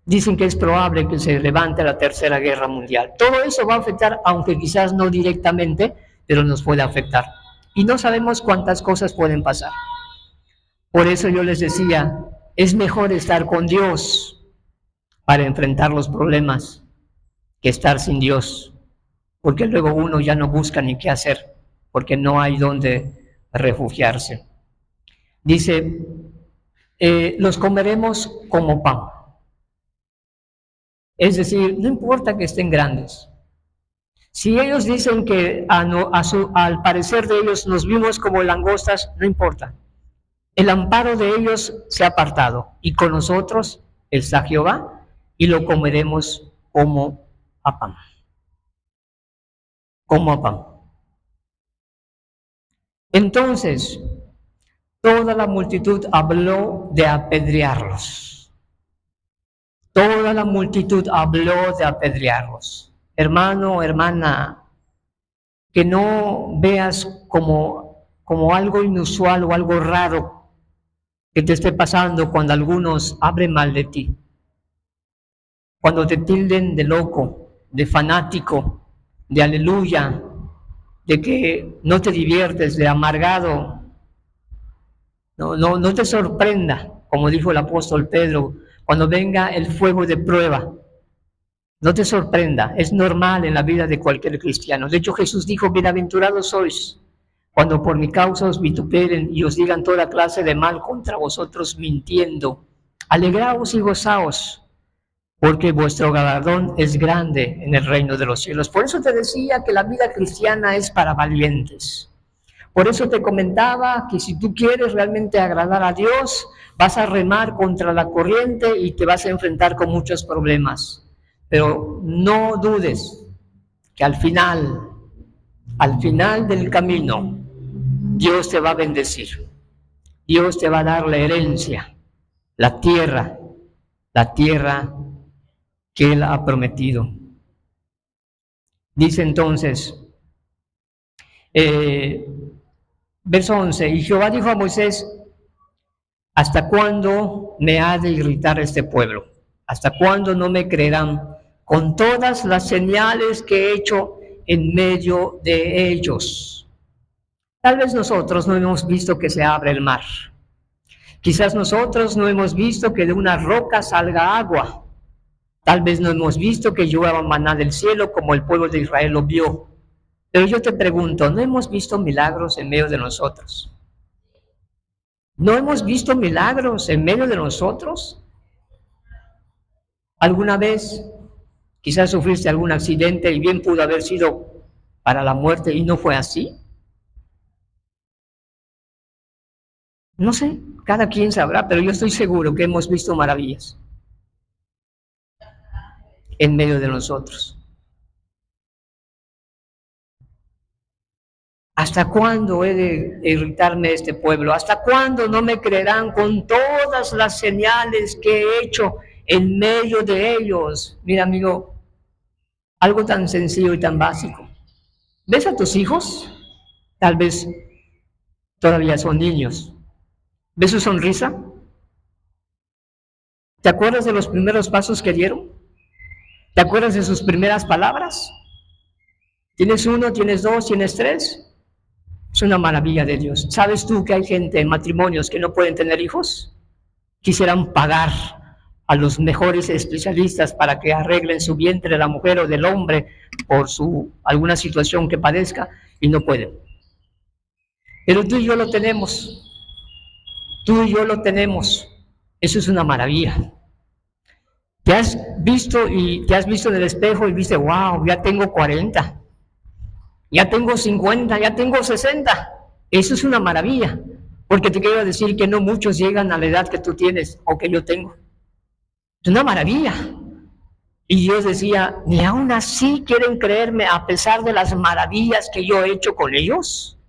Dicen que es probable que se levante la Tercera Guerra Mundial. Todo eso va a afectar, aunque quizás no directamente, pero nos puede afectar. Y no sabemos cuántas cosas pueden pasar. Por eso yo les decía, es mejor estar con Dios para enfrentar los problemas que estar sin Dios, porque luego uno ya no busca ni qué hacer, porque no hay donde refugiarse. Dice, los comeremos como pan. Es decir, no importa que estén grandes. Si ellos dicen que al parecer de ellos nos vimos como langostas, no importa. El amparo de ellos se ha apartado, y con nosotros está Jehová, y lo comeremos como a pan. Como a pan. Entonces, toda la multitud habló de apedrearlos. Toda la multitud habló de apedrearlos. Hermano, hermana, que no veas como algo inusual o algo raro que te esté pasando cuando algunos hablen mal de ti. Cuando te tilden de loco, de fanático, de aleluya, de que no te diviertes, de amargado. No te sorprenda, como dijo el apóstol Pedro, cuando venga el fuego de prueba. No te sorprenda, es normal en la vida de cualquier cristiano. De hecho, Jesús dijo, bienaventurados sois cuando por mi causa os vituperen y os digan toda clase de mal contra vosotros mintiendo. Alegraos y gozaos, porque vuestro galardón es grande en el reino de los cielos. Por eso te decía que la vida cristiana es para valientes. Por eso te comentaba que si tú quieres realmente agradar a Dios, vas a remar contra la corriente y te vas a enfrentar con muchos problemas. Pero no dudes que al final del camino, Dios te va a bendecir. Dios te va a dar la herencia, la tierra que Él ha prometido. Dice entonces, verso 11, y Jehová dijo a Moisés, ¿hasta cuándo me ha de irritar este pueblo? ¿Hasta cuándo no me creerán con todas las señales que he hecho en medio de ellos? Tal vez nosotros no hemos visto que se abre el mar. Quizás nosotros no hemos visto que de una roca salga agua. Tal vez no hemos visto que llueva maná del cielo como el pueblo de Israel lo vio. Pero yo te pregunto, ¿no hemos visto milagros en medio de nosotros? ¿No hemos visto milagros en medio de nosotros? ¿Alguna vez quizás sufriste algún accidente y bien pudo haber sido para la muerte y no fue así? No sé, cada quien sabrá, pero yo estoy seguro que hemos visto maravillas en medio de nosotros. ¿Hasta cuándo he de irritarme este pueblo? ¿Hasta cuándo no me creerán con todas las señales que he hecho en medio de ellos. Mira, amigo, algo tan sencillo y tan básico. ¿Ves a tus hijos? Tal vez todavía son niños. ¿Ves su sonrisa? ¿Te acuerdas de los primeros pasos que dieron? ¿Te acuerdas de sus primeras palabras? ¿Tienes uno, tienes dos, tienes tres? Es una maravilla de Dios. ¿Sabes tú que hay gente en matrimonios que no pueden tener hijos? Quisieran pagar a los mejores especialistas para que arreglen su vientre de la mujer o del hombre por alguna situación que padezca y no pueden. Pero tú y yo lo tenemos. Tú y yo lo tenemos. Eso es una maravilla. Te has visto en el espejo y viste, wow, ya tengo 40, ya tengo 50, ya tengo 60. Eso es una maravilla, porque te quiero decir que no muchos llegan a la edad que tú tienes o que yo tengo. Es una maravilla. Y Dios decía, ni aún así quieren creerme a pesar de las maravillas que yo he hecho con ellos.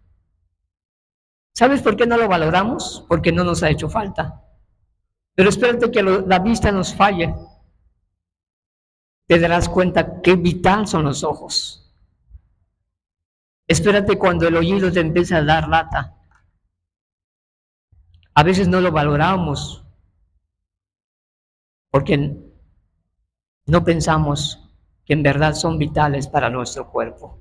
¿Sabes por qué no lo valoramos? Porque no nos ha hecho falta. Pero espérate que la vista nos falle. Te darás cuenta qué vital son los ojos. Espérate cuando el oído te empieza a dar lata. A veces no lo valoramos porque no pensamos que en verdad son vitales para nuestro cuerpo.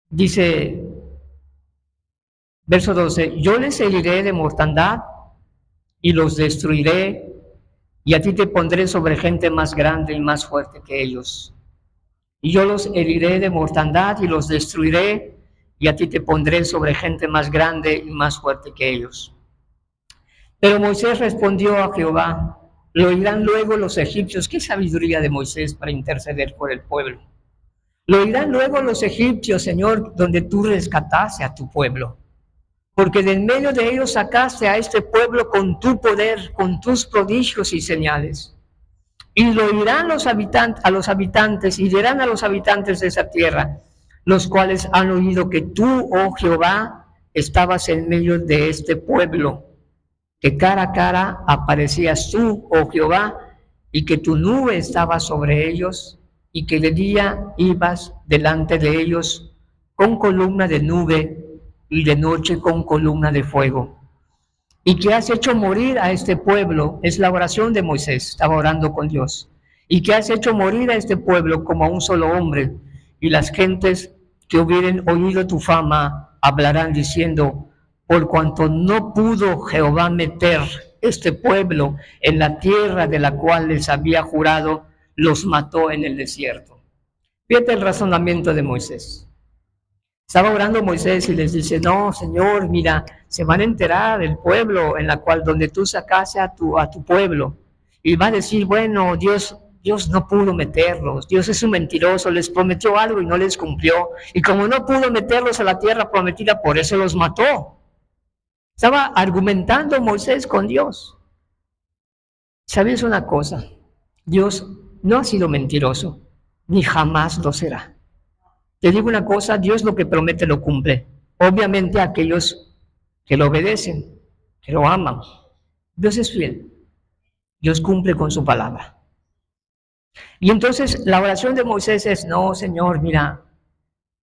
Dice, verso 12, yo les heriré de mortandad y los destruiré, y a ti te pondré sobre gente más grande y más fuerte que ellos. Y yo los heriré de mortandad y los destruiré, y a ti te pondré sobre gente más grande y más fuerte que ellos. Pero Moisés respondió a Jehová, lo oirán luego los egipcios. Qué sabiduría de Moisés para interceder por el pueblo. Lo oirán luego los egipcios, Señor, donde tú rescataste a tu pueblo. Porque de en medio de ellos sacaste a este pueblo con tu poder, con tus prodigios y señales. Y lo oirán a los habitantes, y dirán a los habitantes de esa tierra, los cuales han oído que tú, oh Jehová, estabas en medio de este pueblo, que cara a cara aparecías tú, oh Jehová, y que tu nube estaba sobre ellos, y que de día ibas delante de ellos con columna de nube, y de noche con columna de fuego. Y que has hecho morir a este pueblo, es la oración de Moisés, estaba orando con Dios, y que has hecho morir a este pueblo como a un solo hombre, y las gentes que hubieren oído tu fama hablarán diciendo, por cuanto no pudo Jehová meter este pueblo en la tierra de la cual les había jurado, los mató en el desierto. Fíjate el razonamiento de Moisés. Estaba orando Moisés y les dice, no, Señor, mira, se van a enterar el pueblo en la cual donde tú sacaste a tu pueblo. Y va a decir, bueno, Dios no pudo meterlos, Dios es un mentiroso, les prometió algo y no les cumplió. Y como no pudo meterlos a la tierra prometida, por eso los mató. Estaba argumentando Moisés con Dios. ¿Sabes una cosa? Dios no ha sido mentiroso, ni jamás lo será. Te digo una cosa, Dios lo que promete lo cumple. Obviamente aquellos que lo obedecen, que lo aman. Dios es fiel. Dios cumple con su palabra. Y entonces la oración de Moisés es, no, Señor, mira,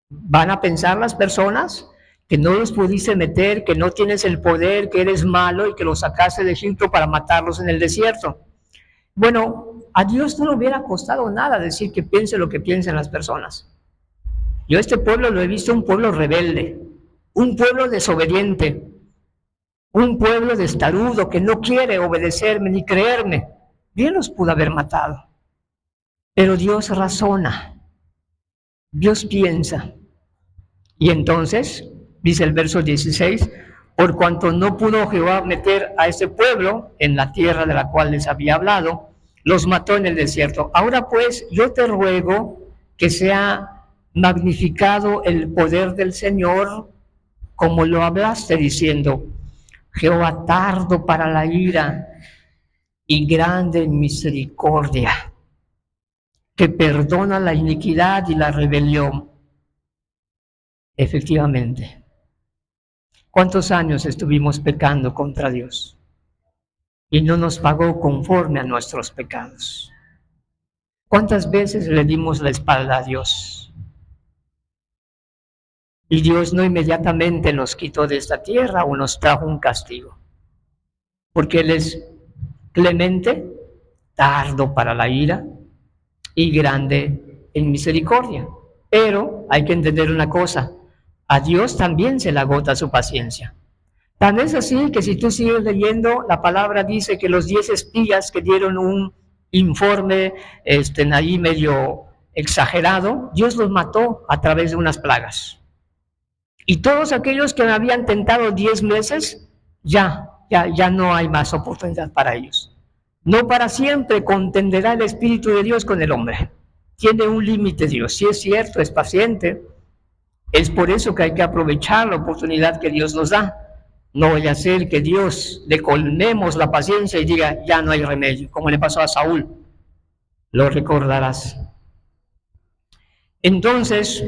van a pensar las personas que no los pudiste meter, que no tienes el poder, que eres malo y que los sacaste de Egipto para matarlos en el desierto. Bueno, a Dios no le hubiera costado nada decir que piense lo que piensen las personas. Yo este pueblo lo he visto un pueblo rebelde, un pueblo desobediente, un pueblo testarudo que no quiere obedecerme ni creerme. Bien los pudo haber matado. Pero Dios razona, Dios piensa. Y entonces, dice el verso 16, por cuanto no pudo Jehová meter a este pueblo en la tierra de la cual les había hablado, los mató en el desierto. Ahora pues, yo te ruego que sea magnificado el poder del Señor, como lo hablaste, diciendo, Jehová tardo para la ira y grande en misericordia, que perdona la iniquidad y la rebelión. Efectivamente, ¿Cuántos años estuvimos pecando contra Dios? Y no nos pagó conforme a nuestros pecados. ¿Cuántas veces le dimos la espalda a Dios? Y Dios no inmediatamente nos quitó de esta tierra o nos trajo un castigo. Porque Él es clemente, tardo para la ira y grande en misericordia. Pero hay que entender una cosa, a Dios también se le agota su paciencia. Tan es así que si tú sigues leyendo, la palabra dice que los 10 espías que dieron un informe ahí medio exagerado, Dios los mató a través de unas plagas. Y todos aquellos que me habían tentado 10 meses, ya no hay más oportunidad para ellos. No para siempre contenderá el Espíritu de Dios con el hombre. Tiene un límite Dios, sí es cierto, es paciente. Es por eso que hay que aprovechar la oportunidad que Dios nos da. No vaya a ser que Dios le colmemos la paciencia y diga, ya no hay remedio, como le pasó a Saúl. Lo recordarás. Entonces,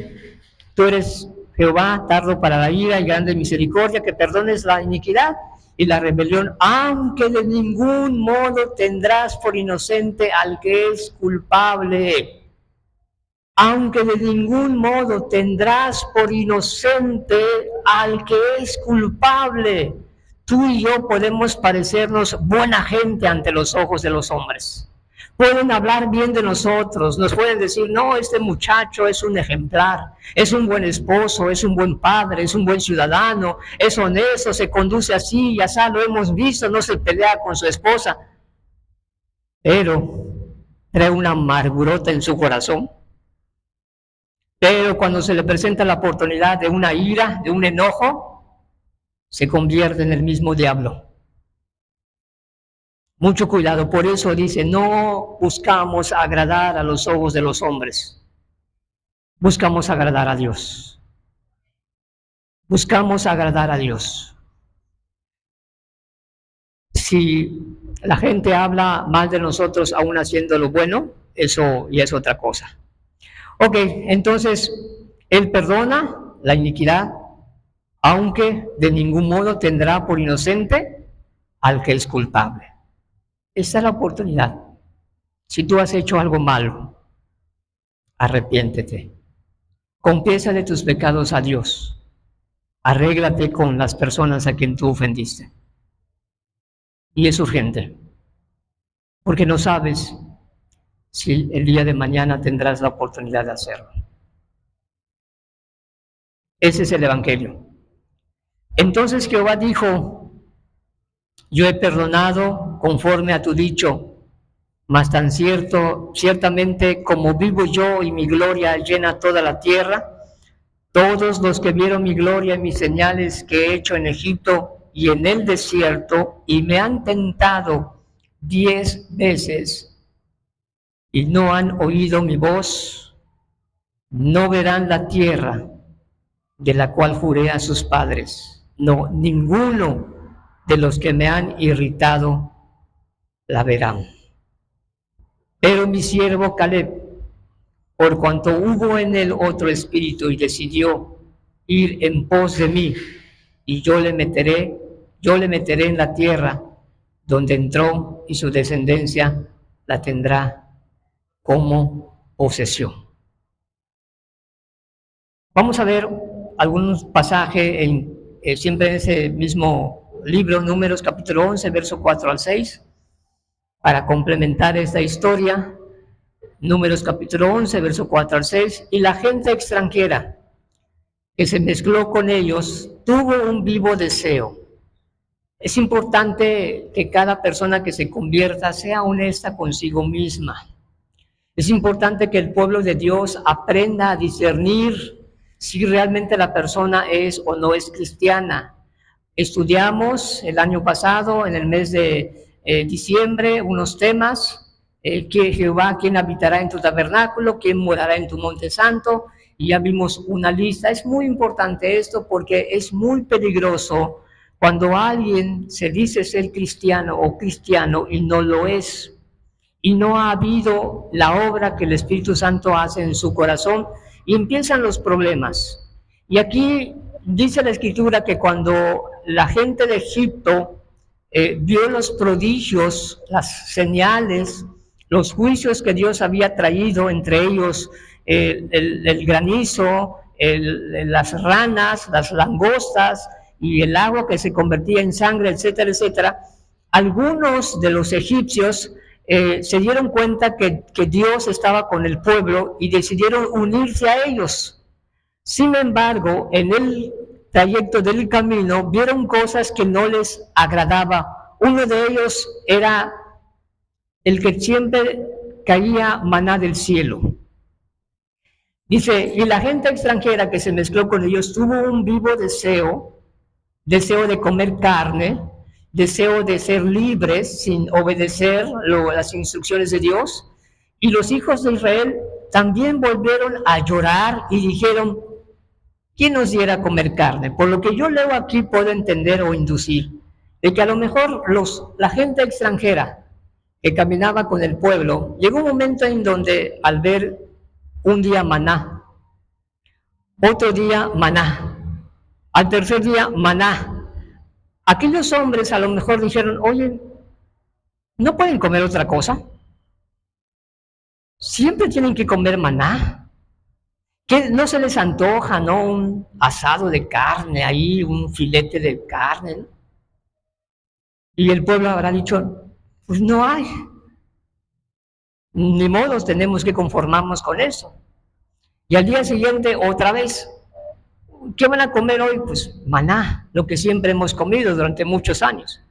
tú eres Jehová, tardo para la ira y grande misericordia, que perdones la iniquidad y la rebelión, aunque de ningún modo tendrás por inocente al que es culpable. Aunque de ningún modo tendrás por inocente al que es culpable. Tú y yo podemos parecernos buena gente ante los ojos de los hombres. Pueden hablar bien de nosotros, nos pueden decir, no, este muchacho es un ejemplar, es un buen esposo, es un buen padre, es un buen ciudadano, es honesto, se conduce así y así, lo hemos visto, no se pelea con su esposa. Pero trae una amargurota en su corazón. Pero cuando se le presenta la oportunidad de una ira, de un enojo, se convierte en el mismo diablo. Mucho cuidado, por eso dice, no buscamos agradar a los ojos de los hombres, buscamos agradar a Dios. Buscamos agradar a Dios. Si la gente habla mal de nosotros aún haciendo lo bueno, eso ya es otra cosa. Ok, entonces, Él perdona la iniquidad, aunque de ningún modo tendrá por inocente al que es culpable. Esta es la oportunidad. Si tú has hecho algo malo, arrepiéntete. Confiésale tus pecados a Dios. Arréglate con las personas a quien tú ofendiste. Y es urgente, porque no sabes si el día de mañana tendrás la oportunidad de hacerlo. Ese es el Evangelio. Entonces Jehová dijo, yo he perdonado conforme a tu dicho, mas tan ciertamente como vivo yo y mi gloria llena toda la tierra, todos los que vieron mi gloria y mis señales que he hecho en Egipto y en el desierto, y me han tentado 10 veces, y no han oído mi voz, no verán la tierra de la cual juré a sus padres. No, ninguno de los que me han irritado la verán. Pero mi siervo Caleb, por cuanto hubo en él otro espíritu y decidió ir en pos de mí, y yo le meteré en la tierra donde entró, y su descendencia la tendrá como posesión. Vamos a ver algunos pasajes siempre en ese mismo libro, Números capítulo 11, verso 4 al 6, para complementar esta historia. Números capítulo 11, verso 4 al 6, y la gente extranjera que se mezcló con ellos tuvo un vivo deseo. Es importante que cada persona que se convierta sea honesta consigo misma. Es importante que el pueblo de Dios aprenda a discernir si realmente la persona es o no es cristiana. Estudiamos el año pasado, en el mes de diciembre, unos temas, que Jehová, ¿quién habitará en tu tabernáculo? ¿Quién morará en tu monte santo? Y ya vimos una lista. Es muy importante esto porque es muy peligroso cuando alguien se dice ser cristiano o cristiano y no lo es, y no ha habido la obra que el Espíritu Santo hace en su corazón, y empiezan los problemas. Y aquí dice la Escritura que cuando la gente de Egipto vio los prodigios, las señales, los juicios que Dios había traído, entre ellos el granizo, las ranas, las langostas y el agua que se convertía en sangre, etcétera, etcétera, algunos de los egipcios se dieron cuenta que Dios estaba con el pueblo y decidieron unirse a ellos. Sin embargo, en el trayecto del camino vieron cosas que no les agradaba. Uno de ellos era el que siempre caía maná del cielo. Dice, y la gente extranjera que se mezcló con ellos tuvo un vivo deseo de comer carne, deseo de ser libres sin obedecer las instrucciones de Dios. Y los hijos de Israel también volvieron a llorar y dijeron, ¿quién nos diera a comer carne? Por lo que yo leo aquí puedo entender o inducir de que a lo mejor la gente extranjera que caminaba con el pueblo, llegó un momento en donde al ver un día maná, otro día maná, al tercer día maná, aquellos hombres a lo mejor dijeron, oye, ¿no pueden comer otra cosa? Siempre tienen que comer maná. ¿Qué no se les antoja, no? Un asado de carne ahí, un filete de carne, ¿no? Y el pueblo habrá dicho, pues no hay. Ni modo, tenemos que conformarnos con eso. Y al día siguiente, otra vez, ¿qué van a comer hoy? Pues maná, lo que siempre hemos comido durante muchos años.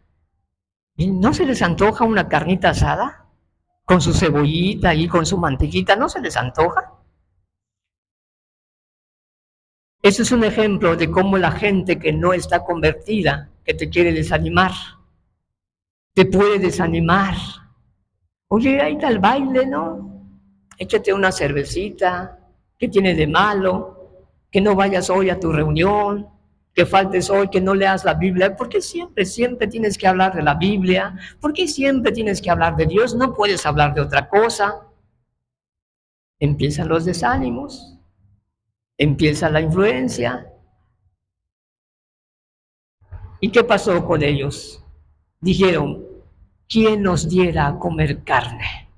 ¿Y no se les antoja una carnita asada? Con su cebollita y con su mantequita, ¿no se les antoja? Eso es un ejemplo de cómo la gente que no está convertida, que te quiere desanimar, te puede desanimar. Oye, ahí está el baile, ¿no? Échate una cervecita, ¿qué tiene de malo? Que no vayas hoy a tu reunión, que faltes hoy, que no leas la Biblia. ¿Por qué siempre tienes que hablar de la Biblia? ¿Por qué siempre tienes que hablar de Dios? No puedes hablar de otra cosa. Empiezan los desánimos, empieza la influencia. ¿Y qué pasó con ellos? Dijeron, ¿quién nos diera a comer carne?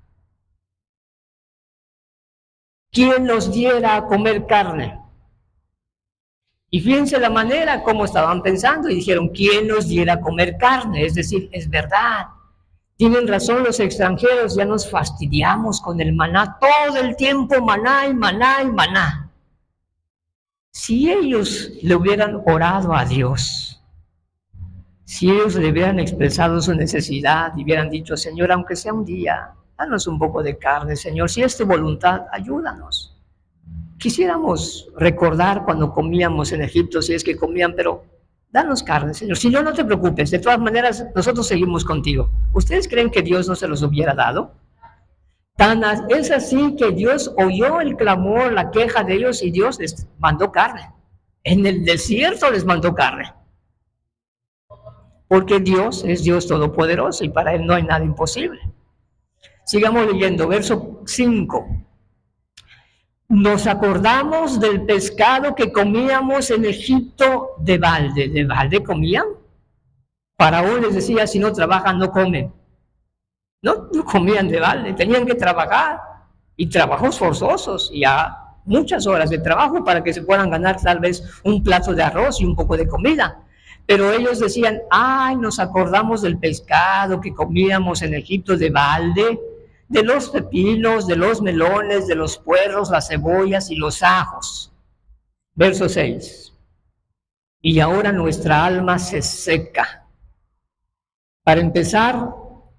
¿Quién nos diera a comer carne? Y fíjense la manera como estaban pensando y dijeron, ¿quién nos diera a comer carne? Es decir, es verdad, tienen razón los extranjeros, ya nos fastidiamos con el maná, todo el tiempo maná y maná y maná. Si ellos le hubieran orado a Dios, si ellos le hubieran expresado su necesidad y hubieran dicho, Señor, aunque sea un día, danos un poco de carne, Señor, si es tu voluntad, ayúdanos. Quisiéramos recordar cuando comíamos en Egipto, si es que comían, pero danos carne, Señor. Si no, no te preocupes, de todas maneras, nosotros seguimos contigo. ¿Ustedes creen que Dios no se los hubiera dado? Es así que Dios oyó el clamor, la queja de ellos y Dios les mandó carne. En el desierto les mandó carne. Porque Dios es Dios todopoderoso y para Él no hay nada imposible. Sigamos leyendo, verso 5. Nos acordamos del pescado que comíamos en Egipto de balde. ¿De balde comían? Faraón les decía, si no trabajan, no comen. No comían de balde, tenían que trabajar. Y trabajos forzosos, y a muchas horas de trabajo para que se puedan ganar tal vez un plato de arroz y un poco de comida. Pero ellos decían, ay, nos acordamos del pescado que comíamos en Egipto de balde, de los pepinos, de los melones, de los puerros, las cebollas y los ajos. Verso 6. Y ahora nuestra alma se seca. Para empezar,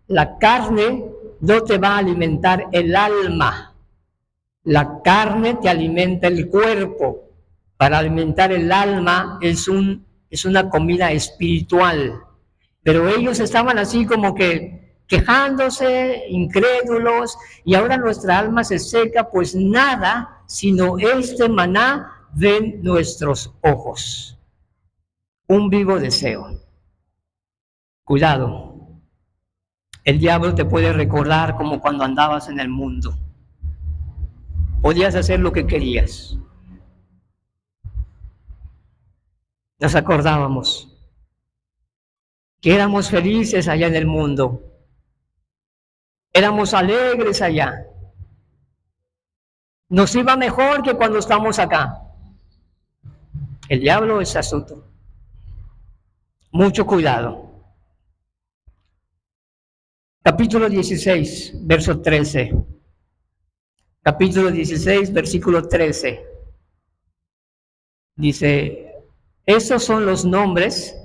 la carne no te va a alimentar el alma. La carne te alimenta el cuerpo. Para alimentar el alma es una comida espiritual. Pero ellos estaban así como que quejándose, incrédulos, y ahora nuestra alma se seca, pues nada, sino este maná ven nuestros ojos. Un vivo deseo. Cuidado. El diablo te puede recordar como cuando andabas en el mundo. Podías hacer lo que querías. nos acordábamos que éramos felices allá en el mundo, éramos alegres allá, nos iba mejor que cuando estamos acá. El diablo es astuto. Mucho cuidado. Capítulo 16, verso 13. Capítulo 16, versículo 13. Dice, esos son los nombres.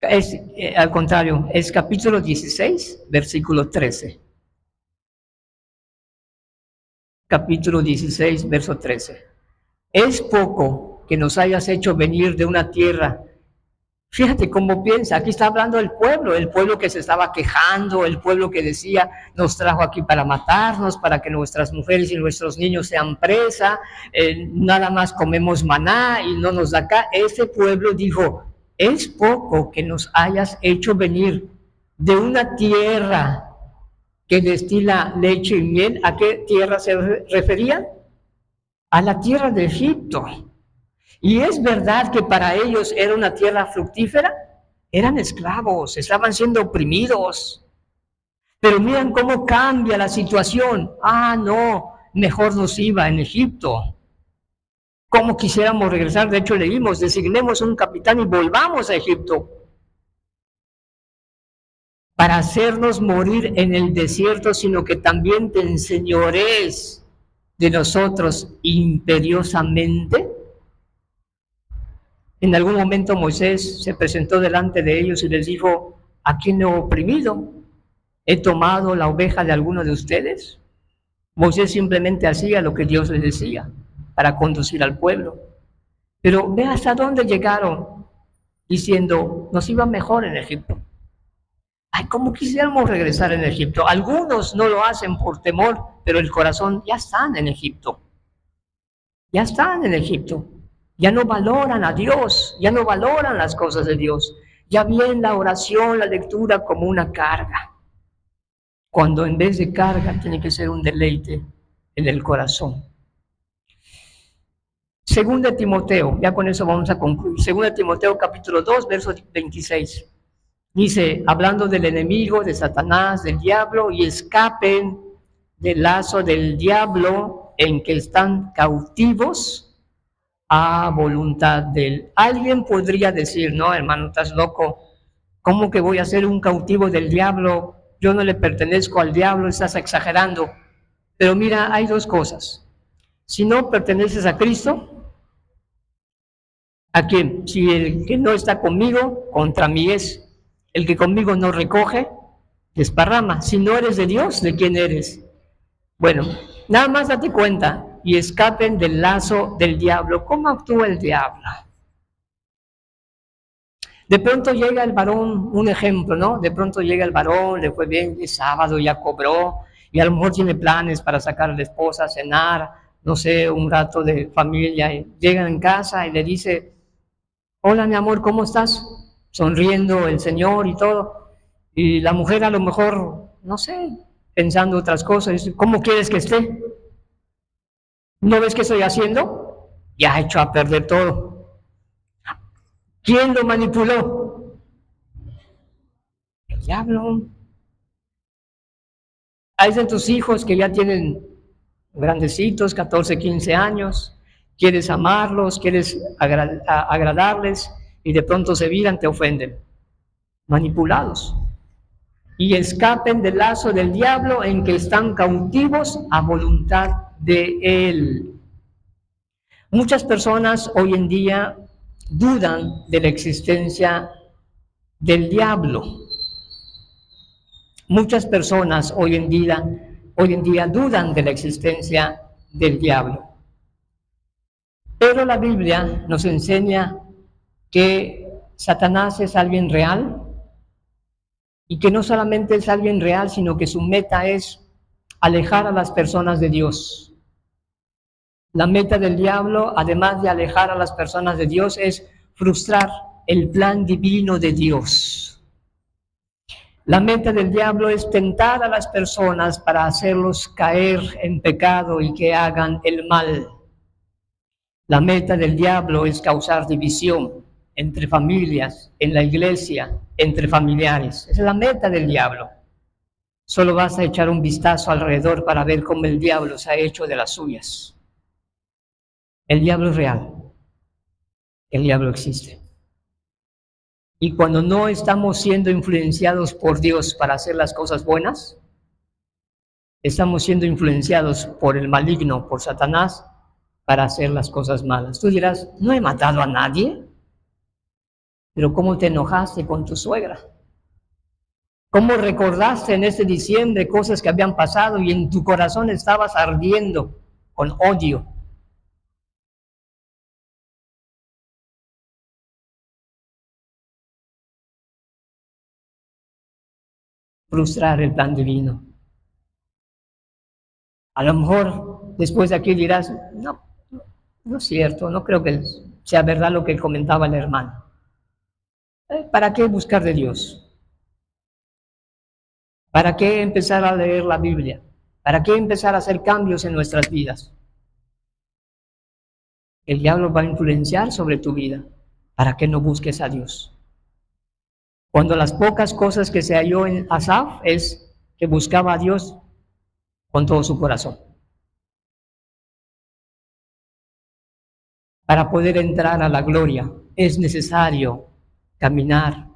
Al contrario, es capítulo 16, versículo 13. Capítulo 16, verso 13. Es poco que nos hayas hecho venir de una tierra. Fíjate cómo piensa, aquí está hablando el pueblo que se estaba quejando, el pueblo que decía, nos trajo aquí para matarnos, para que nuestras mujeres y nuestros niños sean presa, nada más comemos maná y no nos da acá. Ese pueblo dijo, es poco que nos hayas hecho venir de una tierra que destila leche y miel. ¿A qué tierra se refería? A la tierra de Egipto. Y es verdad que para ellos era una tierra fructífera, eran esclavos, estaban siendo oprimidos. Pero miren cómo cambia la situación. Ah, no, mejor nos iba en Egipto. Como quisiéramos regresar, de hecho leímos, designemos un capitán y volvamos a Egipto para hacernos morir en el desierto, sino que también te enseñorees de nosotros imperiosamente. En algún momento Moisés se presentó delante de ellos y les dijo, ¿a quién he oprimido? ¿He tomado la oveja de alguno de ustedes? Moisés simplemente hacía lo que Dios le decía para conducir al pueblo. Pero ve hasta dónde llegaron diciendo, nos iba mejor en Egipto. Ay, como quisiéramos regresar en Egipto. Algunos no lo hacen por temor, pero el corazón ya están en Egipto. Ya están en Egipto. Ya no valoran a Dios, ya no valoran las cosas de Dios. Ya ven la oración, la lectura como una carga, cuando en vez de carga tiene que ser un deleite en el corazón. Segunda de Timoteo, ya con eso vamos a concluir. Segunda de Timoteo capítulo 2, verso 26. Dice, hablando del enemigo, de Satanás, del diablo, y escapen del lazo del diablo en que están cautivos a voluntad de él. Alguien podría decir, no, hermano, estás loco, ¿cómo que voy a ser un cautivo del diablo? Yo no le pertenezco al diablo, estás exagerando. Pero mira, hay dos cosas. Si no perteneces a Cristo, ¿a quién? Si el que no está conmigo, contra mí es. El que conmigo no recoge, desparrama. Si no eres de Dios, ¿de quién eres? Bueno, nada más date cuenta y escapen del lazo del diablo. ¿Cómo actúa el diablo? De pronto llega el varón, un ejemplo, ¿no? De pronto llega el varón, le fue bien, es sábado, ya cobró, y a lo mejor tiene planes para sacar a la esposa a cenar, no sé, un rato de familia, y llegan en casa y le dice, hola mi amor, ¿cómo estás? Sonriendo el señor y todo, y la mujer a lo mejor, no sé, pensando otras cosas, dice, ¿cómo quieres que esté? ¿No ves qué estoy haciendo? Ya ha hecho a perder todo. ¿Quién lo manipuló? El diablo. Hay de tus hijos que ya tienen grandecitos, 14, 15 años, quieres amarlos, quieres agradarles y de pronto se viran, te ofenden. Manipulados. Y escapen del lazo del diablo en que están cautivos a voluntad de él. Muchas personas hoy en día dudan de la existencia del diablo. Muchas personas hoy en día dudan de la existencia del diablo. Pero la Biblia nos enseña que Satanás es alguien real y que no solamente es alguien real, sino que su meta es alejar a las personas de Dios. La meta del diablo, además de alejar a las personas de Dios, es frustrar el plan divino de Dios. La meta del diablo es tentar a las personas para hacerlos caer en pecado y que hagan el mal. La meta del diablo es causar división entre familias, en la iglesia, entre familiares. Esa es la meta del diablo. Solo basta echar un vistazo alrededor para ver cómo el diablo se ha hecho de las suyas. El diablo es real. El diablo existe. Y cuando no estamos siendo influenciados por Dios para hacer las cosas buenas, estamos siendo influenciados por el maligno, por Satanás, para hacer las cosas malas. Tú dirás, no he matado a nadie, pero ¿cómo te enojaste con tu suegra? ¿Cómo recordaste en este diciembre cosas que habían pasado y en tu corazón estabas ardiendo con odio? Frustrar el plan divino. A lo mejor después de aquí dirás, no, no es cierto, no creo que sea verdad lo que comentaba el hermano. ¿Para qué buscar de Dios? ¿Para qué empezar a leer la Biblia? ¿Para qué empezar a hacer cambios en nuestras vidas? El diablo va a influenciar sobre tu vida para que no busques a Dios. Cuando las pocas cosas que se halló en Asaf es que buscaba a Dios con todo su corazón. Para poder entrar a la gloria es necesario caminar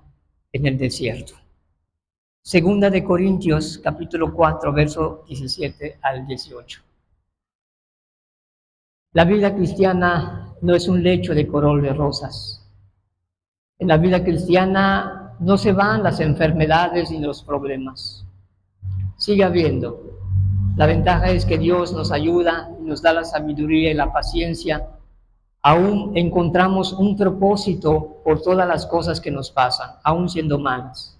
en el desierto. Segunda de Corintios, capítulo 4, verso 17 al 18. La vida cristiana no es un lecho de corol de rosas. En la vida cristiana no se van las enfermedades ni los problemas. Sigue habiendo. La ventaja es que Dios nos ayuda y nos da la sabiduría y la paciencia. Aún encontramos un propósito por todas las cosas que nos pasan, aún siendo malas,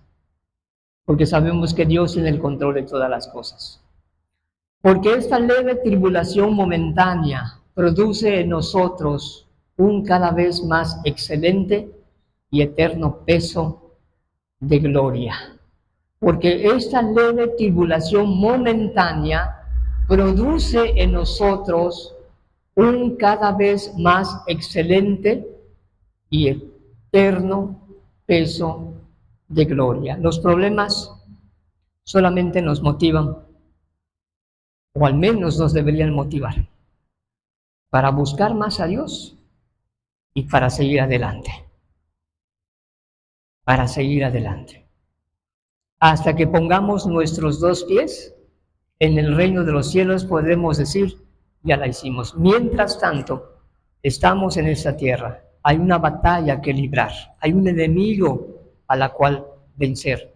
porque sabemos que Dios tiene el control de todas las cosas. Porque esta leve tribulación momentánea produce en nosotros un cada vez más excelente y eterno peso de gloria. Porque esta leve tribulación momentánea produce en nosotros un cada vez más excelente y eterno peso de gloria. Los problemas solamente nos motivan, o al menos nos deberían motivar, para buscar más a Dios y para seguir adelante. Para seguir adelante. Hasta que pongamos nuestros dos pies en el reino de los cielos, podremos decir, ya la hicimos. Mientras tanto, estamos en esta tierra. Hay una batalla que librar, hay un enemigo a la cual vencer,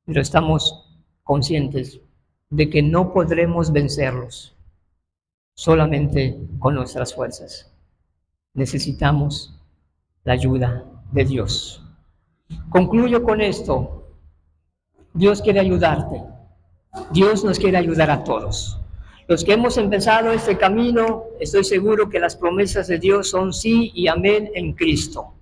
pero estamos conscientes de que no podremos vencerlos solamente con nuestras fuerzas. Necesitamos la ayuda de Dios. Concluyo con esto. Dios quiere ayudarte. Dios nos quiere ayudar a todos. Los que hemos empezado este camino, estoy seguro que las promesas de Dios son sí y amén en Cristo.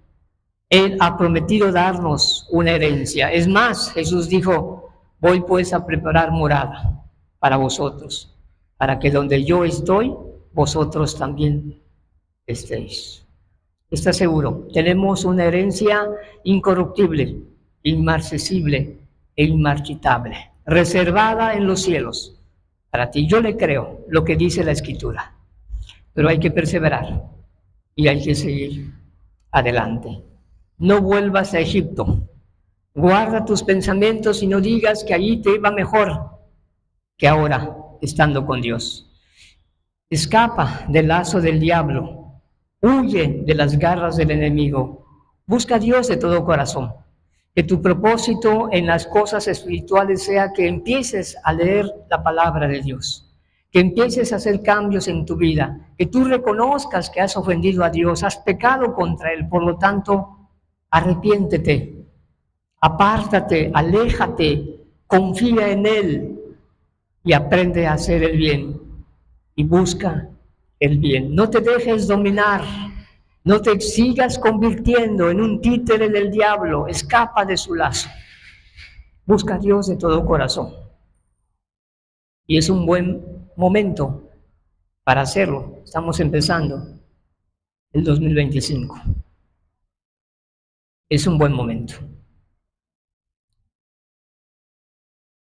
Él ha prometido darnos una herencia. Es más, Jesús dijo, voy pues a preparar morada para vosotros, para que donde yo estoy, vosotros también estéis. ¿Está seguro? Tenemos una herencia incorruptible, inmarcesible e inmarchitable, reservada en los cielos. Para ti, yo le creo lo que dice la Escritura, pero hay que perseverar y hay que seguir adelante. No vuelvas a Egipto. Guarda tus pensamientos y no digas que allí te iba mejor que ahora estando con Dios. Escapa del lazo del diablo. Huye de las garras del enemigo. Busca a Dios de todo corazón. Que tu propósito en las cosas espirituales sea que empieces a leer la palabra de Dios. Que empieces a hacer cambios en tu vida. Que tú reconozcas que has ofendido a Dios, has pecado contra Él. Por lo tanto, arrepiéntete, apártate, aléjate, confía en Él y aprende a hacer el bien. Y busca el bien. No te dejes dominar. No te sigas convirtiendo en un títere del diablo. Escapa de su lazo. Busca a Dios de todo corazón. Y es un buen momento para hacerlo. Estamos empezando. el 2025. Es un buen momento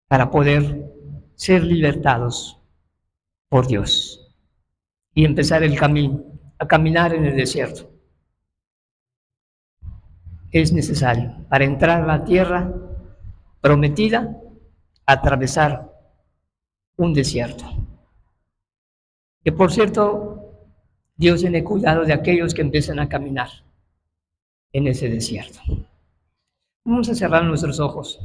para poder ser libertados por Dios y empezar el camino, a caminar en el desierto. Es necesario para entrar a la tierra prometida, atravesar un desierto. Que por cierto, Dios tiene cuidado de aquellos que empiezan a caminar en ese desierto. Vamos a cerrar nuestros ojos.